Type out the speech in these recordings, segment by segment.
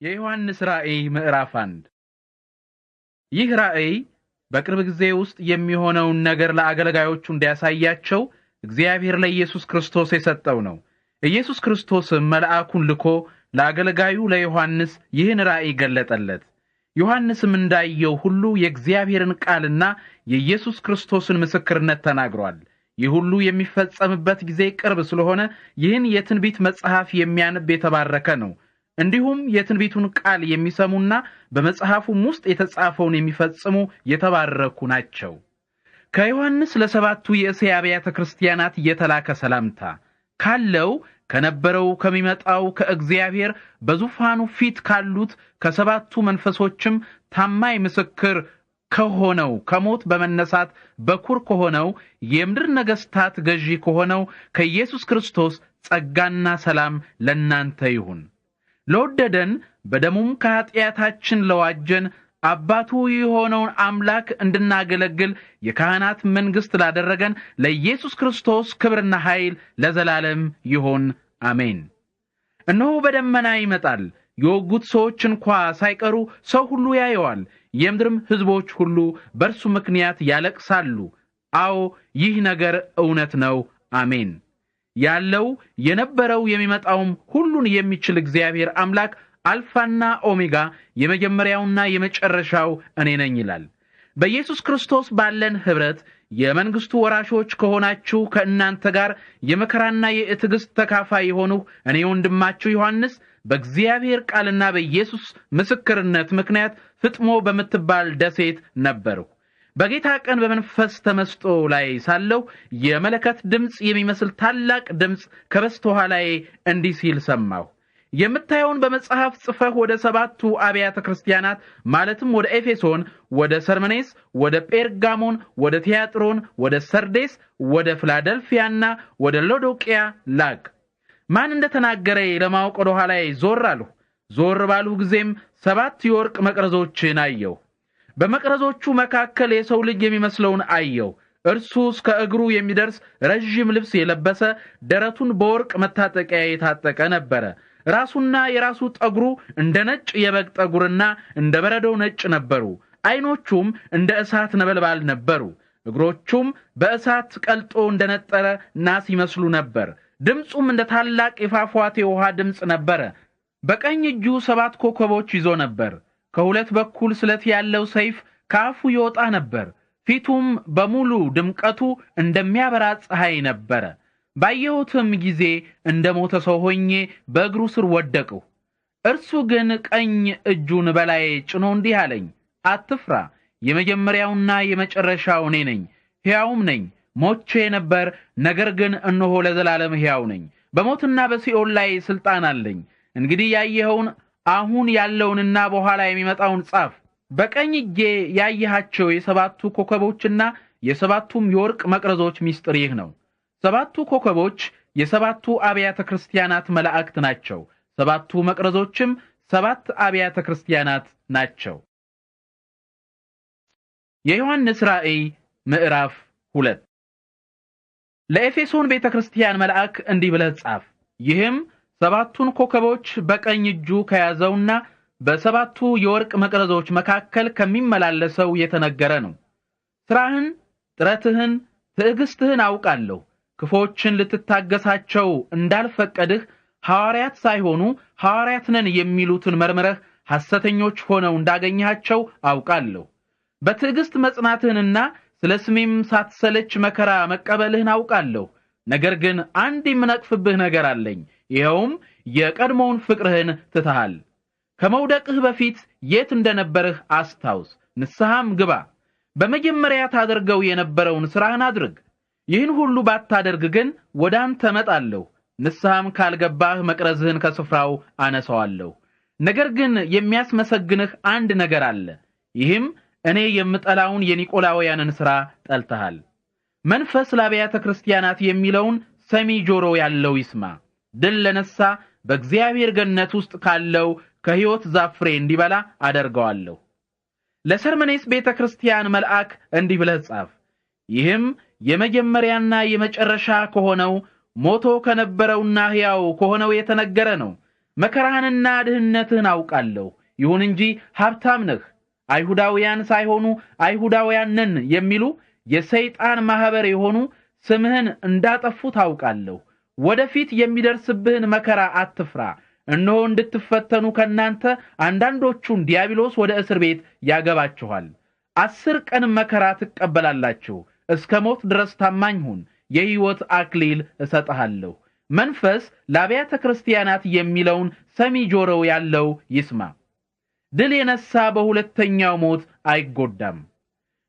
የዮሐንስ ራእይ ምዕራፍ 1 ይህ ራእይ በቅርብ ጊዜ ውስጥ የሚሆነውን ነገር ለአገልጋዮቹ እንዲያሳያቸው እግዚአብሔር ለኢየሱስ ክርስቶስ የሰጠው ነው። ኢየሱስ ክርስቶስም መልአኩን ልኮ ለአገልጋዩ ለዮሐንስ ይህን ራእይ ገለጠለት። ዮሐንስም እንዳየው ሁሉ የእግዚአብሔርን ቃልና የኢየሱስ ክርስቶስን ምስክርነት ተናግሯል። ይህ ሁሉ የሚፈጸምበት ጊዜ ቅርብ ስለሆነ ይህን የትንቢት መጽሐፍ የሚያነብ የተባረከ ነው። እንዲሁም የትንቢቱን ቃል የሚሰሙና በመጽሐፉም ውስጥ የተጻፈውን የሚፈጽሙ የተባረኩ ናቸው። ከዮሐንስ ለሰባቱ የእስያ አብያተ ክርስቲያናት የተላከ ሰላምታ ካለው ከነበረው ከሚመጣው ከእግዚአብሔር በዙፋኑ ፊት ካሉት ከሰባቱ መንፈሶችም ታማኝ ምስክር ከሆነው ከሞት በመነሳት በኩር ከሆነው የምድር ነገስታት ገዢ ከሆነው ከኢየሱስ ክርስቶስ ጸጋና ሰላም ለናንተ ይሁን። ለወደደን በደሙም ከኃጢአታችን ለዋጀን አባቱ የሆነውን አምላክ እንድናገለግል የካህናት መንግስት ላደረገን ለኢየሱስ ክርስቶስ ክብርና ኃይል ለዘላለም ይሁን፣ አሜን። እነሆ በደመና ይመጣል፣ የወጉት ሰዎች እንኳ ሳይቀሩ ሰው ሁሉ ያየዋል፣ የምድርም ሕዝቦች ሁሉ በእርሱ ምክንያት ያለቅሳሉ። አዎ ይህ ነገር እውነት ነው፣ አሜን። ያለው የነበረው የሚመጣውም ሁሉን የሚችል እግዚአብሔር አምላክ አልፋና ኦሜጋ የመጀመሪያውና የመጨረሻው እኔ ነኝ ይላል። በኢየሱስ ክርስቶስ ባለን ህብረት የመንግስቱ ወራሾች ከሆናችሁ ከእናንተ ጋር የመከራና የትዕግስት ተካፋይ የሆንሁ እኔ ወንድማችሁ ዮሐንስ በእግዚአብሔር ቃልና በኢየሱስ ምስክርነት ምክንያት ፍጥሞ በምትባል ደሴት ነበርሁ። በጌታ ቀን በመንፈስ ተመስጦ ላይ ሳለሁ የመለከት ድምጽ የሚመስል ታላቅ ድምጽ ከበስተኋላዬ እንዲህ ሲል ሰማሁ። የምታየውን በመጽሐፍ ጽፈህ ወደ ሰባቱ አብያተ ክርስቲያናት ማለትም ወደ ኤፌሶን፣ ወደ ሰርመኔስ፣ ወደ ጴርጋሞን፣ ወደ ቲያጥሮን፣ ወደ ሰርዴስ፣ ወደ ፊላደልፊያና ወደ ሎዶቅያ ላክ። ማን እንደተናገረ ለማወቅ ወደ ኋላዬ ዞር አልሁ። ዞር ባልሁ ጊዜም 7 የወርቅ መቅረዞችን አየሁ። በመቅረዞቹ መካከል የሰው ልጅ የሚመስለውን አየሁ። እርሱ እስከ እግሩ የሚደርስ ረጅም ልብስ የለበሰ፣ ደረቱን በወርቅ መታጠቂያ የታጠቀ ነበረ። ራሱና የራሱ ጠጉሩ እንደ ነጭ የበግ ጠጉርና እንደ በረዶው ነጭ ነበሩ። ዓይኖቹም እንደ እሳት ነበልባል ነበሩ። እግሮቹም በእሳት ቀልጦ እንደነጠረ ናስ ይመስሉ ነበር። ድምፁም እንደ ታላቅ የፏፏቴ ውሃ ድምፅ ነበረ። በቀኝ እጁ 7 ኮከቦች ይዞ ነበር። ከሁለት በኩል ስለት ያለው ሰይፍ ከአፉ ይወጣ ነበር። ፊቱም በሙሉ ድምቀቱ እንደሚያበራ ፀሐይ ነበረ። ባየሁትም ጊዜ እንደ ሞተ ሰው ሆኜ በእግሩ ስር ወደቅሁ። እርሱ ግን ቀኝ እጁን በላዬ ጭኖ እንዲህ አለኝ፣ አትፍራ፣ የመጀመሪያውና የመጨረሻው እኔ ነኝ፣ ሕያውም ነኝ። ሞቼ ነበር፣ ነገር ግን እነሆ ለዘላለም ሕያው ነኝ። በሞትና በሲኦል ላይ ሥልጣን አለኝ። እንግዲህ ያየኸውን አሁን ያለውንና በኋላ የሚመጣውን ጻፍ። በቀኝ እጄ ያየሃቸው የሰባቱ ኮከቦችና የሰባቱም የወርቅ መቅረዞች ምስጢር ይህ ነው። 7ቱ ኮከቦች የሰባቱ አብያተ ክርስቲያናት መላእክት ናቸው። 7ቱ መቅረዞችም 7 አብያተ ክርስቲያናት ናቸው። የዮሐንስ ራእይ ምዕራፍ 2 ለኤፌሶን ቤተክርስቲያን መልአክ እንዲህ ብለህ ጻፍ። ይህም 7ቱን ኮከቦች በቀኝ እጁ ከያዘውና በ7ቱ የወርቅ መቅረዞች መካከል ከሚመላለሰው የተነገረ ነው። ሥራህን፣ ጥረትህን፣ ትዕግስትህን አውቃለሁ። ክፎችን ልትታገሳቸው እንዳልፈቀድህ ሐዋርያት ሳይሆኑ ሐዋርያት ነን የሚሉትን መርምረህ ሐሰተኞች ሆነው እንዳገኘሃቸው አውቃለሁ። በትዕግስት መጽናትህንና ስለ ስሜም ሳትሰለች መከራ መቀበልህን አውቃለሁ። ነገር ግን አንድ የምነቅፍብህ ነገር አለኝ። ይኸውም የቀድሞውን ፍቅርህን ትተሃል። ከመውደቅህ በፊት የት እንደነበርህ አስታውስ፣ ንስሐም ግባ። በመጀመሪያ ታደርገው የነበረውን ሥራህን አድርግ። ይህን ሁሉ ባታደርግ ግን ወደ አንተ እመጣለሁ፣ ንስሐም ካልገባህ መቅረዝህን ከስፍራው አነሳዋለሁ። ነገር ግን የሚያስመሰግንህ አንድ ነገር አለ። ይህም እኔ የምጠላውን የኒቆላውያንን ሥራ ጠልተሃል። መንፈስ ለአብያተ ክርስቲያናት የሚለውን ሰሚ ጆሮ ያለው ይስማ። ድል ለነሳ በእግዚአብሔር ገነት ውስጥ ካለው ከሕይወት ዛፍ ፍሬ እንዲበላ አደርገዋለሁ። ለሰርመኔስ ቤተክርስቲያን መልአክ እንዲህ ብለህ ጻፍ። ይህም የመጀመሪያና የመጨረሻ ከሆነው ሞቶ ከነበረውና ሕያው ከሆነው የተነገረ ነው። መከራህንና ድህነትህን አውቃለሁ። ይሁን እንጂ ሀብታም ነህ። አይሁዳውያን ሳይሆኑ አይሁዳውያን ነን የሚሉ የሰይጣን ማህበር የሆኑ ስምህን እንዳጠፉ ታውቃለሁ። ወደፊት የሚደርስብህን መከራ አትፍራ። እነሆ እንድትፈተኑ ከናንተ አንዳንዶቹን ዲያብሎስ ወደ እስር ቤት ያገባችኋል። 10 ቀን መከራ ትቀበላላችሁ። እስከ ሞት ድረስ ታማኝ ሁን፣ የሕይወት አክሊል እሰጥሃለሁ። መንፈስ ለአብያተ ክርስቲያናት የሚለውን ሰሚ ጆሮ ያለው ይስማ። ድል የነሳ በሁለተኛው ሞት አይጎዳም።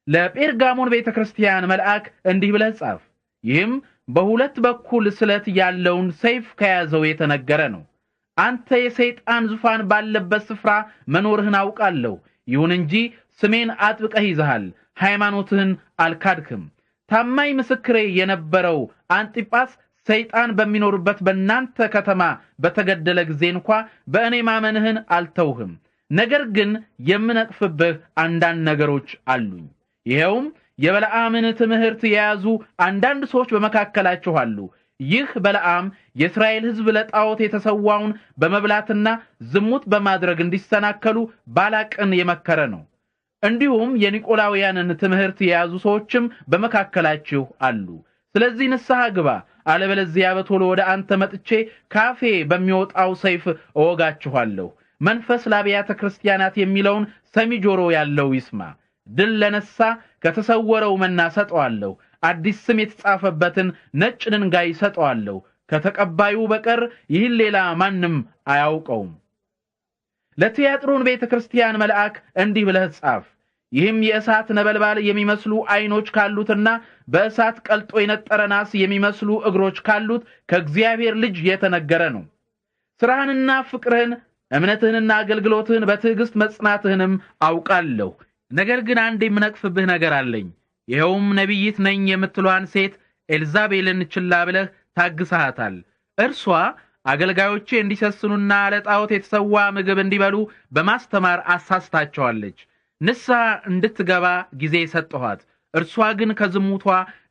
ለጴርጋሞን ቤተክርስቲያን መልአክ እንዲህ ብለህ ጻፍ። ይህም በሁለት በኩል ስለት ያለውን ሰይፍ ከያዘው የተነገረ ነው። አንተ የሰይጣን ዙፋን ባለበት ስፍራ መኖርህን አውቃለሁ። ይሁን እንጂ ስሜን አጥብቀህ ይዘሃል፣ ሃይማኖትህን አልካድክም። ታማኝ ምስክሬ የነበረው አንጢጳስ ሰይጣን በሚኖርበት በእናንተ ከተማ በተገደለ ጊዜ እንኳ በእኔ ማመንህን አልተውህም። ነገር ግን የምነቅፍብህ አንዳንድ ነገሮች አሉኝ። ይሄውም የበለዓምን ትምህርት የያዙ አንዳንድ ሰዎች በመካከላችሁ አሉ። ይህ በለዓም የእስራኤል ሕዝብ ለጣዖት የተሰዋውን በመብላትና ዝሙት በማድረግ እንዲሰናከሉ ባላቅን የመከረ ነው። እንዲሁም የኒቆላውያንን ትምህርት የያዙ ሰዎችም በመካከላችሁ አሉ። ስለዚህ ንስሐ ግባ፣ አለበለዚያ በቶሎ ወደ አንተ መጥቼ ካፌ በሚወጣው ሰይፍ እወጋችኋለሁ። መንፈስ ለአብያተ ክርስቲያናት የሚለውን ሰሚ ጆሮ ያለው ይስማ። ድል ለነሳ ከተሰወረው መና ሰጠዋለሁ፣ አዲስ ስም የተጻፈበትን ነጭ ድንጋይ ሰጠዋለሁ። ከተቀባዩ በቀር ይህን ሌላ ማንም አያውቀውም። ለቲያጥሮን ቤተክርስቲያን መልአክ እንዲህ ብለህ ጻፍ። ይህም የእሳት ነበልባል የሚመስሉ አይኖች ካሉትና በእሳት ቀልጦ የነጠረ ናስ የሚመስሉ እግሮች ካሉት ከእግዚአብሔር ልጅ የተነገረ ነው። ሥራህንና ፍቅርህን፣ እምነትህንና አገልግሎትህን፣ በትዕግስት መጽናትህንም አውቃለሁ። ነገር ግን አንድ የምነቅፍብህ ነገር አለኝ። ይኸውም ነቢይት ነኝ የምትሏን ሴት ኤልዛቤልን ችላ ብለህ ታግሰሃታል። እርሷ አገልጋዮቼ እንዲሰስኑና ለጣዖት የተሰዋ ምግብ እንዲበሉ በማስተማር አሳስታቸዋለች። ንስሐ እንድትገባ ጊዜ ሰጠኋት። እርሷ ግን ከዝሙቷ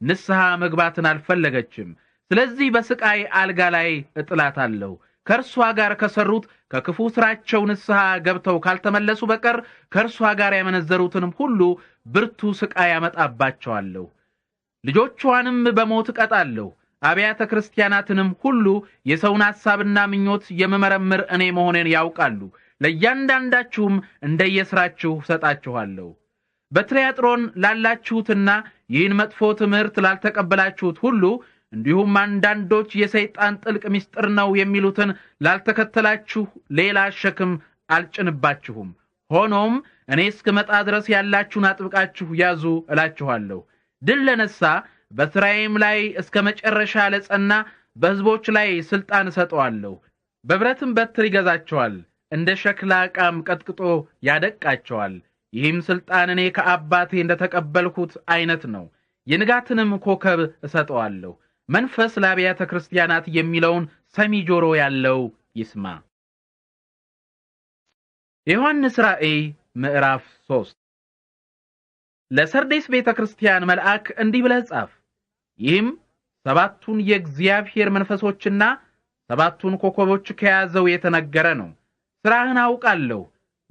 ንስሐ መግባትን አልፈለገችም። ስለዚህ በስቃይ አልጋ ላይ እጥላታለሁ። ከእርሷ ጋር ከሰሩት ከክፉ ስራቸው ንስሐ ገብተው ካልተመለሱ በቀር ከእርሷ ጋር ያመነዘሩትንም ሁሉ ብርቱ ስቃይ ያመጣባቸዋለሁ። ልጆቿንም በሞት እቀጣለሁ። አብያተ ክርስቲያናትንም ሁሉ የሰውን ሐሳብና ምኞት የመመረምር እኔ መሆኔን ያውቃሉ። ለእያንዳንዳችሁም እንደየሥራችሁ ሰጣችኋለሁ። በትሪያጥሮን ላላችሁትና ይህን መጥፎ ትምህርት ላልተቀበላችሁት ሁሉ እንዲሁም አንዳንዶች የሰይጣን ጥልቅ ምስጢር ነው የሚሉትን ላልተከተላችሁ ሌላ ሸክም አልጭንባችሁም። ሆኖም እኔ እስክመጣ ድረስ ያላችሁን አጥብቃችሁ ያዙ እላችኋለሁ። ድል ለነሳ በሥራዬም ላይ እስከ መጨረሻ ለጸና በሕዝቦች ላይ ሥልጣን እሰጠዋለሁ። በብረትም በትር ይገዛቸዋል፣ እንደ ሸክላ ዕቃም ቀጥቅጦ ያደቃቸዋል። ይህም ሥልጣን እኔ ከአባቴ እንደተቀበልኩት አይነት ነው። የንጋትንም ኮከብ እሰጠዋለሁ። መንፈስ ለአብያተ ክርስቲያናት የሚለውን ሰሚ ጆሮ ያለው ይስማ። የዮሐንስ ራእይ ምዕራፍ 3 ለሰርዴስ ቤተክርስቲያን መልአክ እንዲህ ብለህ ጻፍ። ይህም 7ቱን የእግዚአብሔር መንፈሶችና 7ቱን ኮከቦች ከያዘው የተነገረ ነው። ሥራህን አውቃለሁ።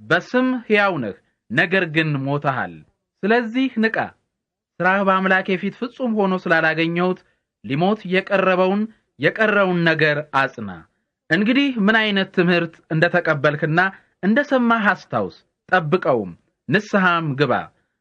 በስም ሕያው ነህ፣ ነገር ግን ሞተሃል። ስለዚህ ንቃ። ሥራህ በአምላኬ ፊት ፍጹም ሆኖ ስላላገኘሁት ሊሞት የቀረውን ነገር አጽና። እንግዲህ ምን አይነት ትምህርት እንደተቀበልክና እንደሰማህ አስታውስ፣ ጠብቀውም፣ ንስሐም ግባ።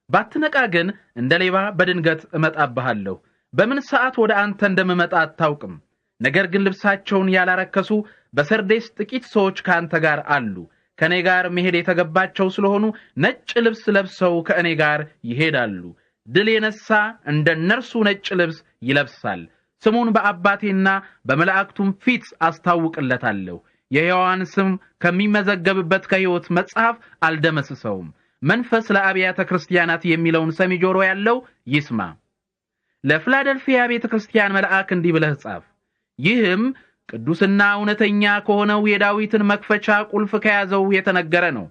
ባትነቃ ግን እንደ ሌባ በድንገት እመጣብሃለሁ። በምን ሰዓት ወደ አንተ እንደምመጣ አታውቅም። ነገር ግን ልብሳቸውን ያላረከሱ በሰርዴስ ጥቂት ሰዎች ከአንተ ጋር አሉ። ከእኔ ጋር መሄድ የተገባቸው ስለሆኑ ነጭ ልብስ ለብሰው ከእኔ ጋር ይሄዳሉ። ድል የነሳ እንደ እነርሱ ነጭ ልብስ ይለብሳል። ስሙን በአባቴና በመላእክቱም ፊት አስታውቅለታለሁ። የሕያዋን ስም ከሚመዘገብበት ከሕይወት መጽሐፍ አልደመስሰውም። መንፈስ ለአብያተ ክርስቲያናት የሚለውን ሰሚ ጆሮ ያለው ይስማ። ለፊላደልፊያ ቤተክርስቲያን መልአክ እንዲህ ብለህ ጻፍ። ይህም ቅዱስና እውነተኛ ከሆነው የዳዊትን መክፈቻ ቁልፍ ከያዘው የተነገረ ነው።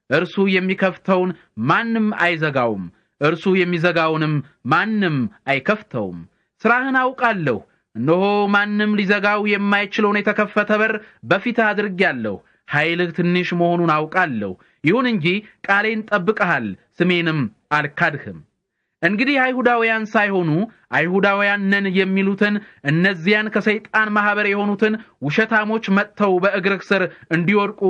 እርሱ የሚከፍተውን ማንም አይዘጋውም፣ እርሱ የሚዘጋውንም ማንም አይከፍተውም። ሥራህን አውቃለሁ። እነሆ ማንም ሊዘጋው የማይችለውን የተከፈተ በር በፊትህ አድርጌአለሁ። ኃይልህ ትንሽ መሆኑን አውቃለሁ። ይሁን እንጂ ቃሌን ጠብቀሃል፣ ስሜንም አልካድህም። እንግዲህ አይሁዳውያን ሳይሆኑ አይሁዳውያን ነን የሚሉትን እነዚያን ከሰይጣን ማህበር የሆኑትን ውሸታሞች መጥተው በእግርህ ስር እንዲወድቁ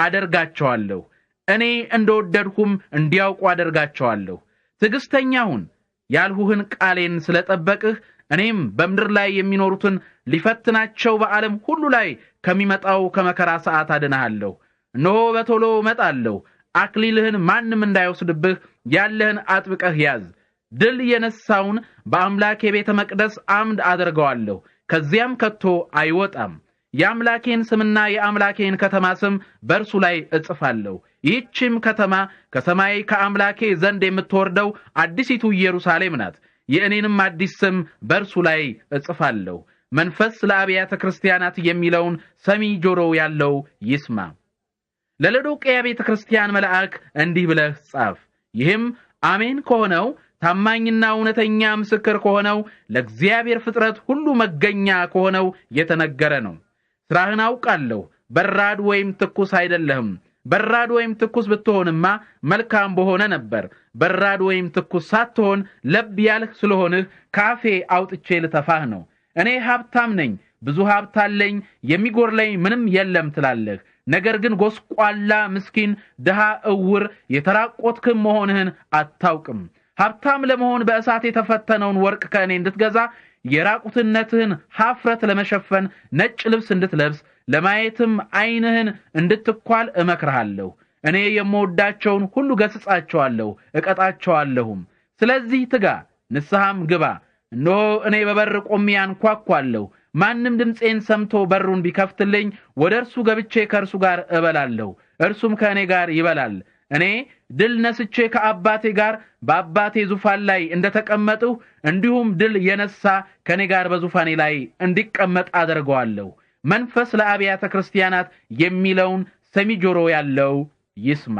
አደርጋቸዋለሁ። እኔ እንደወደድኩም እንዲያውቁ አደርጋቸዋለሁ። ትዕግስተኛ ሁን። ያልሁህን ቃሌን ስለጠበቅህ እኔም በምድር ላይ የሚኖሩትን ሊፈትናቸው በዓለም ሁሉ ላይ ከሚመጣው ከመከራ ሰዓት አድንሃለሁ። እነሆ በቶሎ እመጣለሁ። አክሊልህን ማንም እንዳይወስድብህ ያለህን አጥብቀህ ያዝ። ድል የነሳውን በአምላኬ ቤተ መቅደስ አምድ አደርገዋለሁ፣ ከዚያም ከቶ አይወጣም። የአምላኬን ስምና የአምላኬን ከተማ ስም በእርሱ ላይ እጽፋለሁ። ይህችም ከተማ ከሰማይ ከአምላኬ ዘንድ የምትወርደው አዲሲቱ ኢየሩሳሌም ናት። የእኔንም አዲስ ስም በእርሱ ላይ እጽፋለሁ። መንፈስ ለአብያተ ክርስቲያናት የሚለውን ሰሚ ጆሮ ያለው ይስማ። ለሎዶቅያ ቤተ ክርስቲያን መልአክ እንዲህ ብለህ ጻፍ። ይህም አሜን ከሆነው ታማኝና እውነተኛ ምስክር ከሆነው ለእግዚአብሔር ፍጥረት ሁሉ መገኛ ከሆነው የተነገረ ነው። ሥራህን አውቃለሁ። በራድ ወይም ትኩስ አይደለህም። በራድ ወይም ትኩስ ብትሆንማ መልካም በሆነ ነበር። በራድ ወይም ትኩስ ሳትሆን ለብ ያልህ ስለሆንህ ካፌ አውጥቼ ልተፋህ ነው። እኔ ሀብታም ነኝ፣ ብዙ ሀብት አለኝ፣ የሚጎርለኝ ምንም የለም ትላለህ። ነገር ግን ጎስቋላ፣ ምስኪን፣ ድሃ፣ እውር፣ የተራቆትክም መሆንህን አታውቅም። ሀብታም ለመሆን በእሳት የተፈተነውን ወርቅ ከእኔ እንድትገዛ፣ የራቁትነትህን ሀፍረት ለመሸፈን ነጭ ልብስ እንድትለብስ፣ ለማየትም ዓይንህን እንድትኳል እመክርሃለሁ። እኔ የምወዳቸውን ሁሉ ገሥጻቸዋለሁ፣ እቀጣቸዋለሁም። ስለዚህ ትጋ፣ ንስሐም ግባ። እነሆ እኔ በበር ቆሜ አንኳኳለሁ። ማንም ድምፄን ሰምቶ በሩን ቢከፍትልኝ ወደ እርሱ ገብቼ ከእርሱ ጋር እበላለሁ፣ እርሱም ከእኔ ጋር ይበላል። እኔ ድል ነስቼ ከአባቴ ጋር በአባቴ ዙፋን ላይ እንደተቀመጥሁ እንዲሁም ድል የነሳ ከእኔ ጋር በዙፋኔ ላይ እንዲቀመጥ አደርገዋለሁ። መንፈስ ለአብያተ ክርስቲያናት የሚለውን ሰሚ ጆሮ ያለው ይስማ።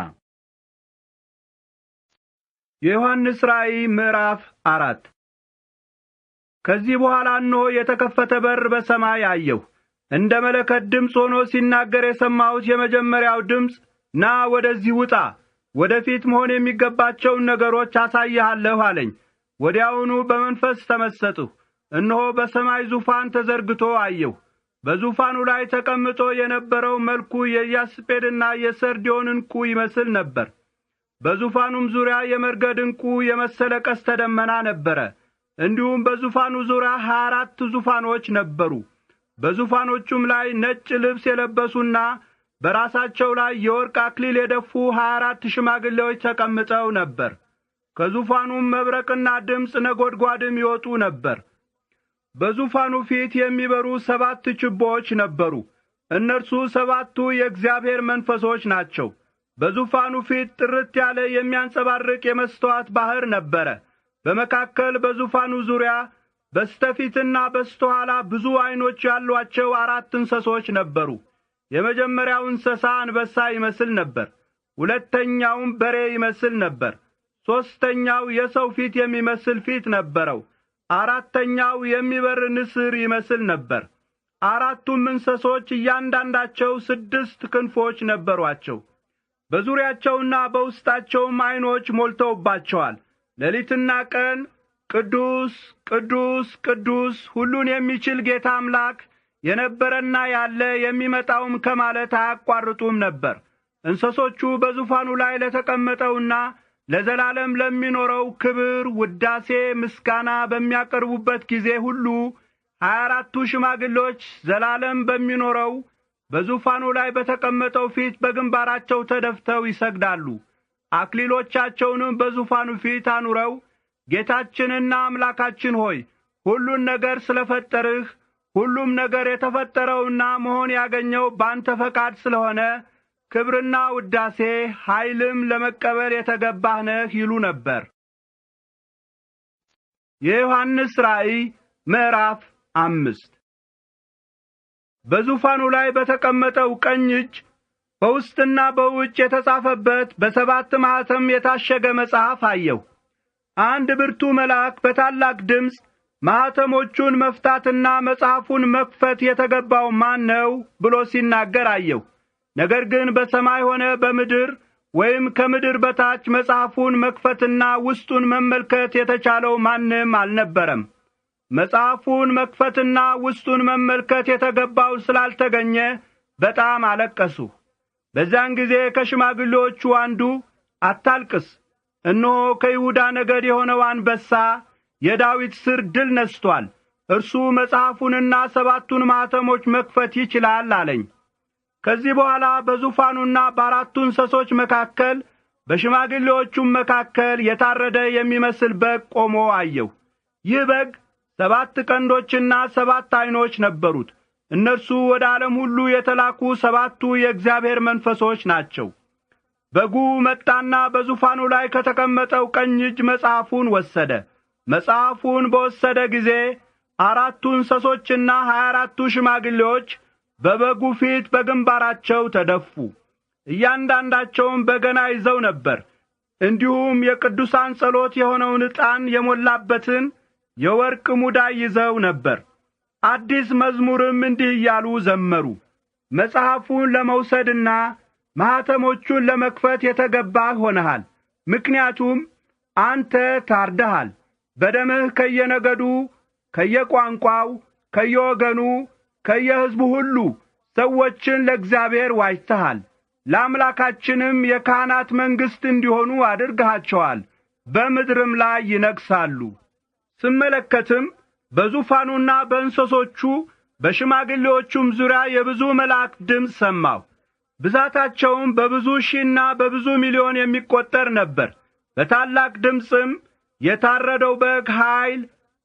የዮሐንስ ራእይ ምዕራፍ 4። ከዚህ በኋላ እነሆ የተከፈተ በር በሰማይ አየሁ። እንደ መለከት ድምፅ ሆኖ ሲናገር የሰማሁት የመጀመሪያው ድምፅ፣ ና ወደዚህ ውጣ፣ ወደፊት መሆን የሚገባቸውን ነገሮች አሳይሃለሁ አለኝ። ወዲያውኑ በመንፈስ ተመሰጥሁ። እነሆ በሰማይ ዙፋን ተዘርግቶ አየሁ። በዙፋኑ ላይ ተቀምጦ የነበረው መልኩ የኢያስጲድና የሰርዲዮን ዕንቁ ይመስል ነበር። በዙፋኑም ዙሪያ የመርገድ ዕንቁ የመሰለ ቀስተ ደመና ነበረ። እንዲሁም በዙፋኑ ዙሪያ 24 ዙፋኖች ነበሩ። በዙፋኖቹም ላይ ነጭ ልብስ የለበሱና በራሳቸው ላይ የወርቅ አክሊል የደፉ 24 ሽማግሌዎች ተቀምጠው ነበር። ከዙፋኑም መብረቅና ድምፅ ነጎድጓድም ይወጡ ነበር። በዙፋኑ ፊት የሚበሩ 7 ችቦዎች ነበሩ። እነርሱ 7ቱ የእግዚአብሔር መንፈሶች ናቸው። በዙፋኑ ፊት ጥርት ያለ የሚያንጸባርቅ የመስተዋት ባህር ነበረ። በመካከል በዙፋኑ ዙሪያ በስተፊትና በስተኋላ ብዙ ዓይኖች ያሏቸው 4 እንስሶች ነበሩ። የመጀመሪያው እንስሳ አንበሳ ይመስል ነበር። ሁለተኛውም በሬ ይመስል ነበር። ሦስተኛው የሰው ፊት የሚመስል ፊት ነበረው። አራተኛው የሚበር ንስር ይመስል ነበር። 4ቱም እንስሶች እያንዳንዳቸው 6 ክንፎች ነበሯቸው። በዙሪያቸውና በውስጣቸውም ዓይኖች ሞልተውባቸዋል። ሌሊትና ቀን ቅዱስ ቅዱስ ቅዱስ ሁሉን የሚችል ጌታ አምላክ የነበረና ያለ የሚመጣውም ከማለት አያቋርጡም ነበር። እንስሶቹ በዙፋኑ ላይ ለተቀመጠውና ለዘላለም ለሚኖረው ክብር፣ ውዳሴ፣ ምስጋና በሚያቀርቡበት ጊዜ ሁሉ 24ቱ ሽማግሌዎች ዘላለም በሚኖረው በዙፋኑ ላይ በተቀመጠው ፊት በግንባራቸው ተደፍተው ይሰግዳሉ። አክሊሎቻቸውንም በዙፋኑ ፊት አኑረው ጌታችንና አምላካችን ሆይ ሁሉን ነገር ስለፈጠርህ፣ ሁሉም ነገር የተፈጠረውና መሆን ያገኘው ባንተ ፈቃድ ስለሆነ ክብርና ውዳሴ ኃይልም ለመቀበል የተገባህ ነህ ይሉ ነበር። የዮሐንስ ራእይ ምዕራፍ 5። በዙፋኑ ላይ በተቀመጠው ቀኝ እጅ በውስጥና በውጭ የተጻፈበት በ7 ማኅተም የታሸገ መጽሐፍ አየሁ። አንድ ብርቱ መልአክ በታላቅ ድምፅ ማኅተሞቹን መፍታትና መጽሐፉን መክፈት የተገባው ማን ነው ብሎ ሲናገር አየሁ። ነገር ግን በሰማይ ሆነ በምድር ወይም ከምድር በታች መጽሐፉን መክፈትና ውስጡን መመልከት የተቻለው ማንም አልነበረም። መጽሐፉን መክፈትና ውስጡን መመልከት የተገባው ስላልተገኘ በጣም አለቀሱ። በዚያን ጊዜ ከሽማግሌዎቹ አንዱ አታልቅስ፣ እነሆ ከይሁዳ ነገድ የሆነው አንበሳ የዳዊት ሥር ድል ነስቶአል፣ እርሱ መጽሐፉንና 7ቱን ማኅተሞች መክፈት ይችላል አለኝ። ከዚህ በኋላ በዙፋኑና በአራቱ እንስሶች መካከል በሽማግሌዎቹም መካከል የታረደ የሚመስል በግ ቆሞ አየሁ። ይህ በግ 7 ቀንዶችና 7 ዓይኖች ነበሩት። እነርሱ ወደ ዓለም ሁሉ የተላኩ 7ቱ የእግዚአብሔር መንፈሶች ናቸው። በጉ መጣና በዙፋኑ ላይ ከተቀመጠው ቀኝ እጅ መጽሐፉን ወሰደ። መጽሐፉን በወሰደ ጊዜ 4ቱ እንስሶችና 24ቱ ሽማግሌዎች በበጉ ፊት በግንባራቸው ተደፉ። እያንዳንዳቸውም በገና ይዘው ነበር። እንዲሁም የቅዱሳን ጸሎት የሆነውን ዕጣን የሞላበትን የወርቅ ሙዳይ ይዘው ነበር። አዲስ መዝሙርም እንዲህ እያሉ ዘመሩ። መጽሐፉን ለመውሰድና ማኅተሞቹን ለመክፈት የተገባህ ሆነሃል። ምክንያቱም አንተ ታርደሃል፣ በደምህ ከየነገዱ፣ ከየቋንቋው፣ ከየወገኑ፣ ከየሕዝቡ ሁሉ ሰዎችን ለእግዚአብሔር ዋጅተሃል። ለአምላካችንም የካህናት መንግሥት እንዲሆኑ አድርገሃቸዋል፣ በምድርም ላይ ይነግሣሉ። ስመለከትም በዙፋኑና በእንስሶቹ በሽማግሌዎቹም ዙሪያ የብዙ መላእክት ድምፅ ሰማሁ። ብዛታቸውም በብዙ ሺህና በብዙ ሚሊዮን የሚቈጠር ነበር። በታላቅ ድምፅም የታረደው በግ ኃይል፣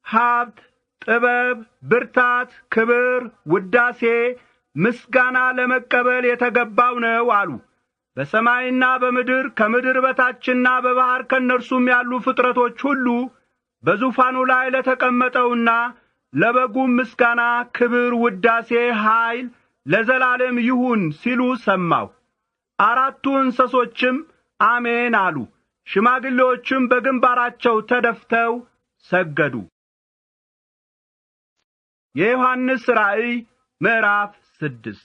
ሀብት፣ ጥበብ፣ ብርታት፣ ክብር፣ ውዳሴ፣ ምስጋና ለመቀበል የተገባው ነው አሉ። በሰማይና በምድር ከምድር በታችና በባሕር ከእነርሱም ያሉ ፍጥረቶች ሁሉ በዙፋኑ ላይ ለተቀመጠውና ለበጉም ምስጋና፣ ክብር፣ ውዳሴ፣ ኃይል ለዘላለም ይሁን ሲሉ ሰማሁ። 4ቱ እንስሶችም አሜን አሉ። ሽማግሌዎችም በግንባራቸው ተደፍተው ሰገዱ። የዮሐንስ ራእይ ምዕራፍ 6።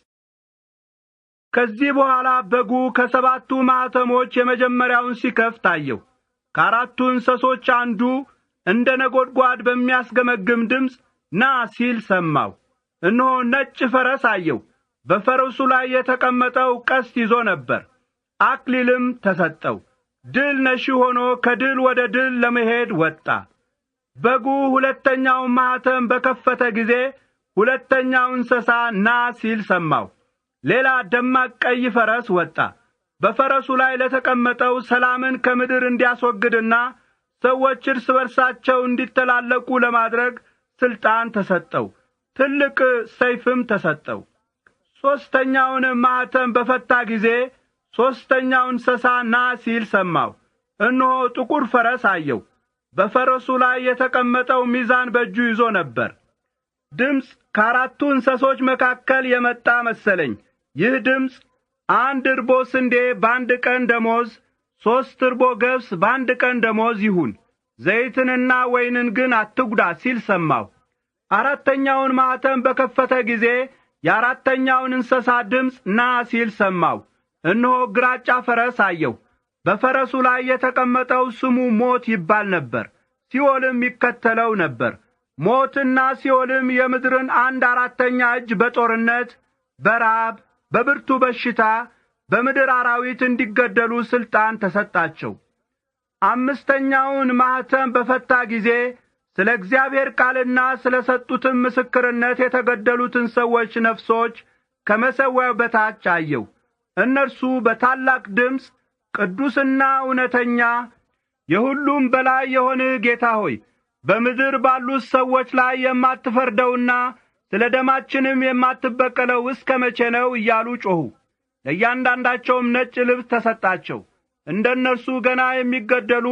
ከዚህ በኋላ በጉ ከ7ቱ ማኅተሞች የመጀመሪያውን ሲከፍት አየሁ። ከ4ቱ እንስሶች አንዱ እንደ ነጐድጓድ በሚያስገመግም ድምፅ ና ሲል ሰማሁ። እነሆ ነጭ ፈረስ አየሁ። በፈረሱ ላይ የተቀመጠው ቀስት ይዞ ነበር። አክሊልም ተሰጠው። ድል ነሺ ሆኖ ከድል ወደ ድል ለመሄድ ወጣ። በጉ ሁለተኛውን ማኅተም በከፈተ ጊዜ ሁለተኛው እንስሳ ና ሲል ሰማሁ። ሌላ ደማቅ ቀይ ፈረስ ወጣ። በፈረሱ ላይ ለተቀመጠው ሰላምን ከምድር እንዲያስወግድና ሰዎች እርስ በርሳቸው እንዲተላለቁ ለማድረግ ሥልጣን ተሰጠው። ትልቅ ሰይፍም ተሰጠው። ሦስተኛውን ማኅተም በፈታ ጊዜ ሦስተኛው እንስሳ ና ሲል ሰማሁ። እነሆ ጥቁር ፈረስ አየሁ። በፈረሱ ላይ የተቀመጠው ሚዛን በእጁ ይዞ ነበር። ድምፅ ከ4ቱ እንስሶች መካከል የመጣ መሰለኝ። ይህ ድምፅ 1 እርቦ ስንዴ በአንድ ቀን ደሞዝ፣ 3 እርቦ ገብስ በአንድ ቀን ደሞዝ ይሁን፣ ዘይትንና ወይንን ግን አትጉዳ ሲል ሰማሁ። 4ተኛውን ማኅተም በከፈተ ጊዜ የ4ተኛውን እንስሳ ድምፅ ና ሲል ሰማሁ። እነሆ ግራጫ ፈረስ አየሁ። በፈረሱ ላይ የተቀመጠው ስሙ ሞት ይባል ነበር። ሲኦልም ይከተለው ነበር። ሞትና ሲኦልም የምድርን 1/4 እጅ በጦርነት፣ በራብ፣ በብርቱ በሽታ፣ በምድር አራዊት እንዲገደሉ ሥልጣን ተሰጣቸው። 5ተኛውን ማኅተም በፈታ ጊዜ ስለ እግዚአብሔር ቃልና ስለ ሰጡትም ምስክርነት የተገደሉትን ሰዎች ነፍሶች ከመሠዊያው በታች አየሁ። እነርሱ በታላቅ ድምፅ ቅዱስና እውነተኛ የሁሉም በላይ የሆንህ ጌታ ሆይ በምድር ባሉት ሰዎች ላይ የማትፈርደውና ስለ ደማችንም የማትበቀለው እስከ መቼ ነው እያሉ ጮኹ። ለእያንዳንዳቸውም ነጭ ልብስ ተሰጣቸው። እንደነርሱ ገና የሚገደሉ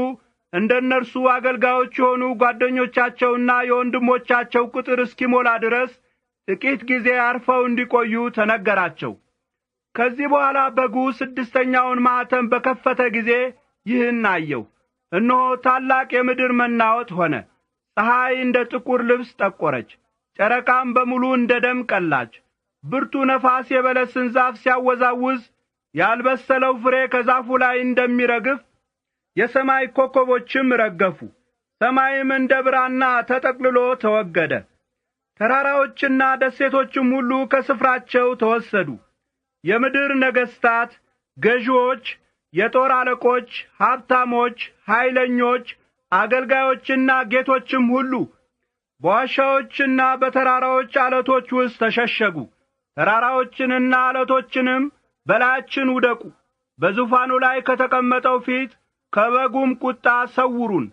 እንደነርሱ አገልጋዮች የሆኑ ጓደኞቻቸውና የወንድሞቻቸው ቁጥር እስኪሞላ ድረስ ጥቂት ጊዜ አርፈው እንዲቆዩ ተነገራቸው። ከዚህ በኋላ በጉ 6ተኛውን ማኅተም በከፈተ ጊዜ ይህን አየሁ። እነሆ ታላቅ የምድር መናወጥ ሆነ። ፀሐይ እንደ ጥቁር ልብስ ጠቆረች፣ ጨረቃም በሙሉ እንደ ደም ቀላች። ብርቱ ነፋስ የበለስን ዛፍ ሲያወዛውዝ ያልበሰለው ፍሬ ከዛፉ ላይ እንደሚረግፍ የሰማይ ኮከቦችም ረገፉ። ሰማይም እንደ ብራና ተጠቅልሎ ተወገደ። ተራራዎችና ደሴቶችም ሁሉ ከስፍራቸው ተወሰዱ። የምድር ነገሥታት፣ ገዢዎች፣ የጦር አለቆች፣ ሀብታሞች፣ ኃይለኞች፣ አገልጋዮችና ጌቶችም ሁሉ በዋሻዎችና በተራራዎች ዓለቶች ውስጥ ተሸሸጉ። ተራራዎችንና ዓለቶችንም በላያችን ውደቁ፣ በዙፋኑ ላይ ከተቀመጠው ፊት ከበጉም ቁጣ ሰውሩን።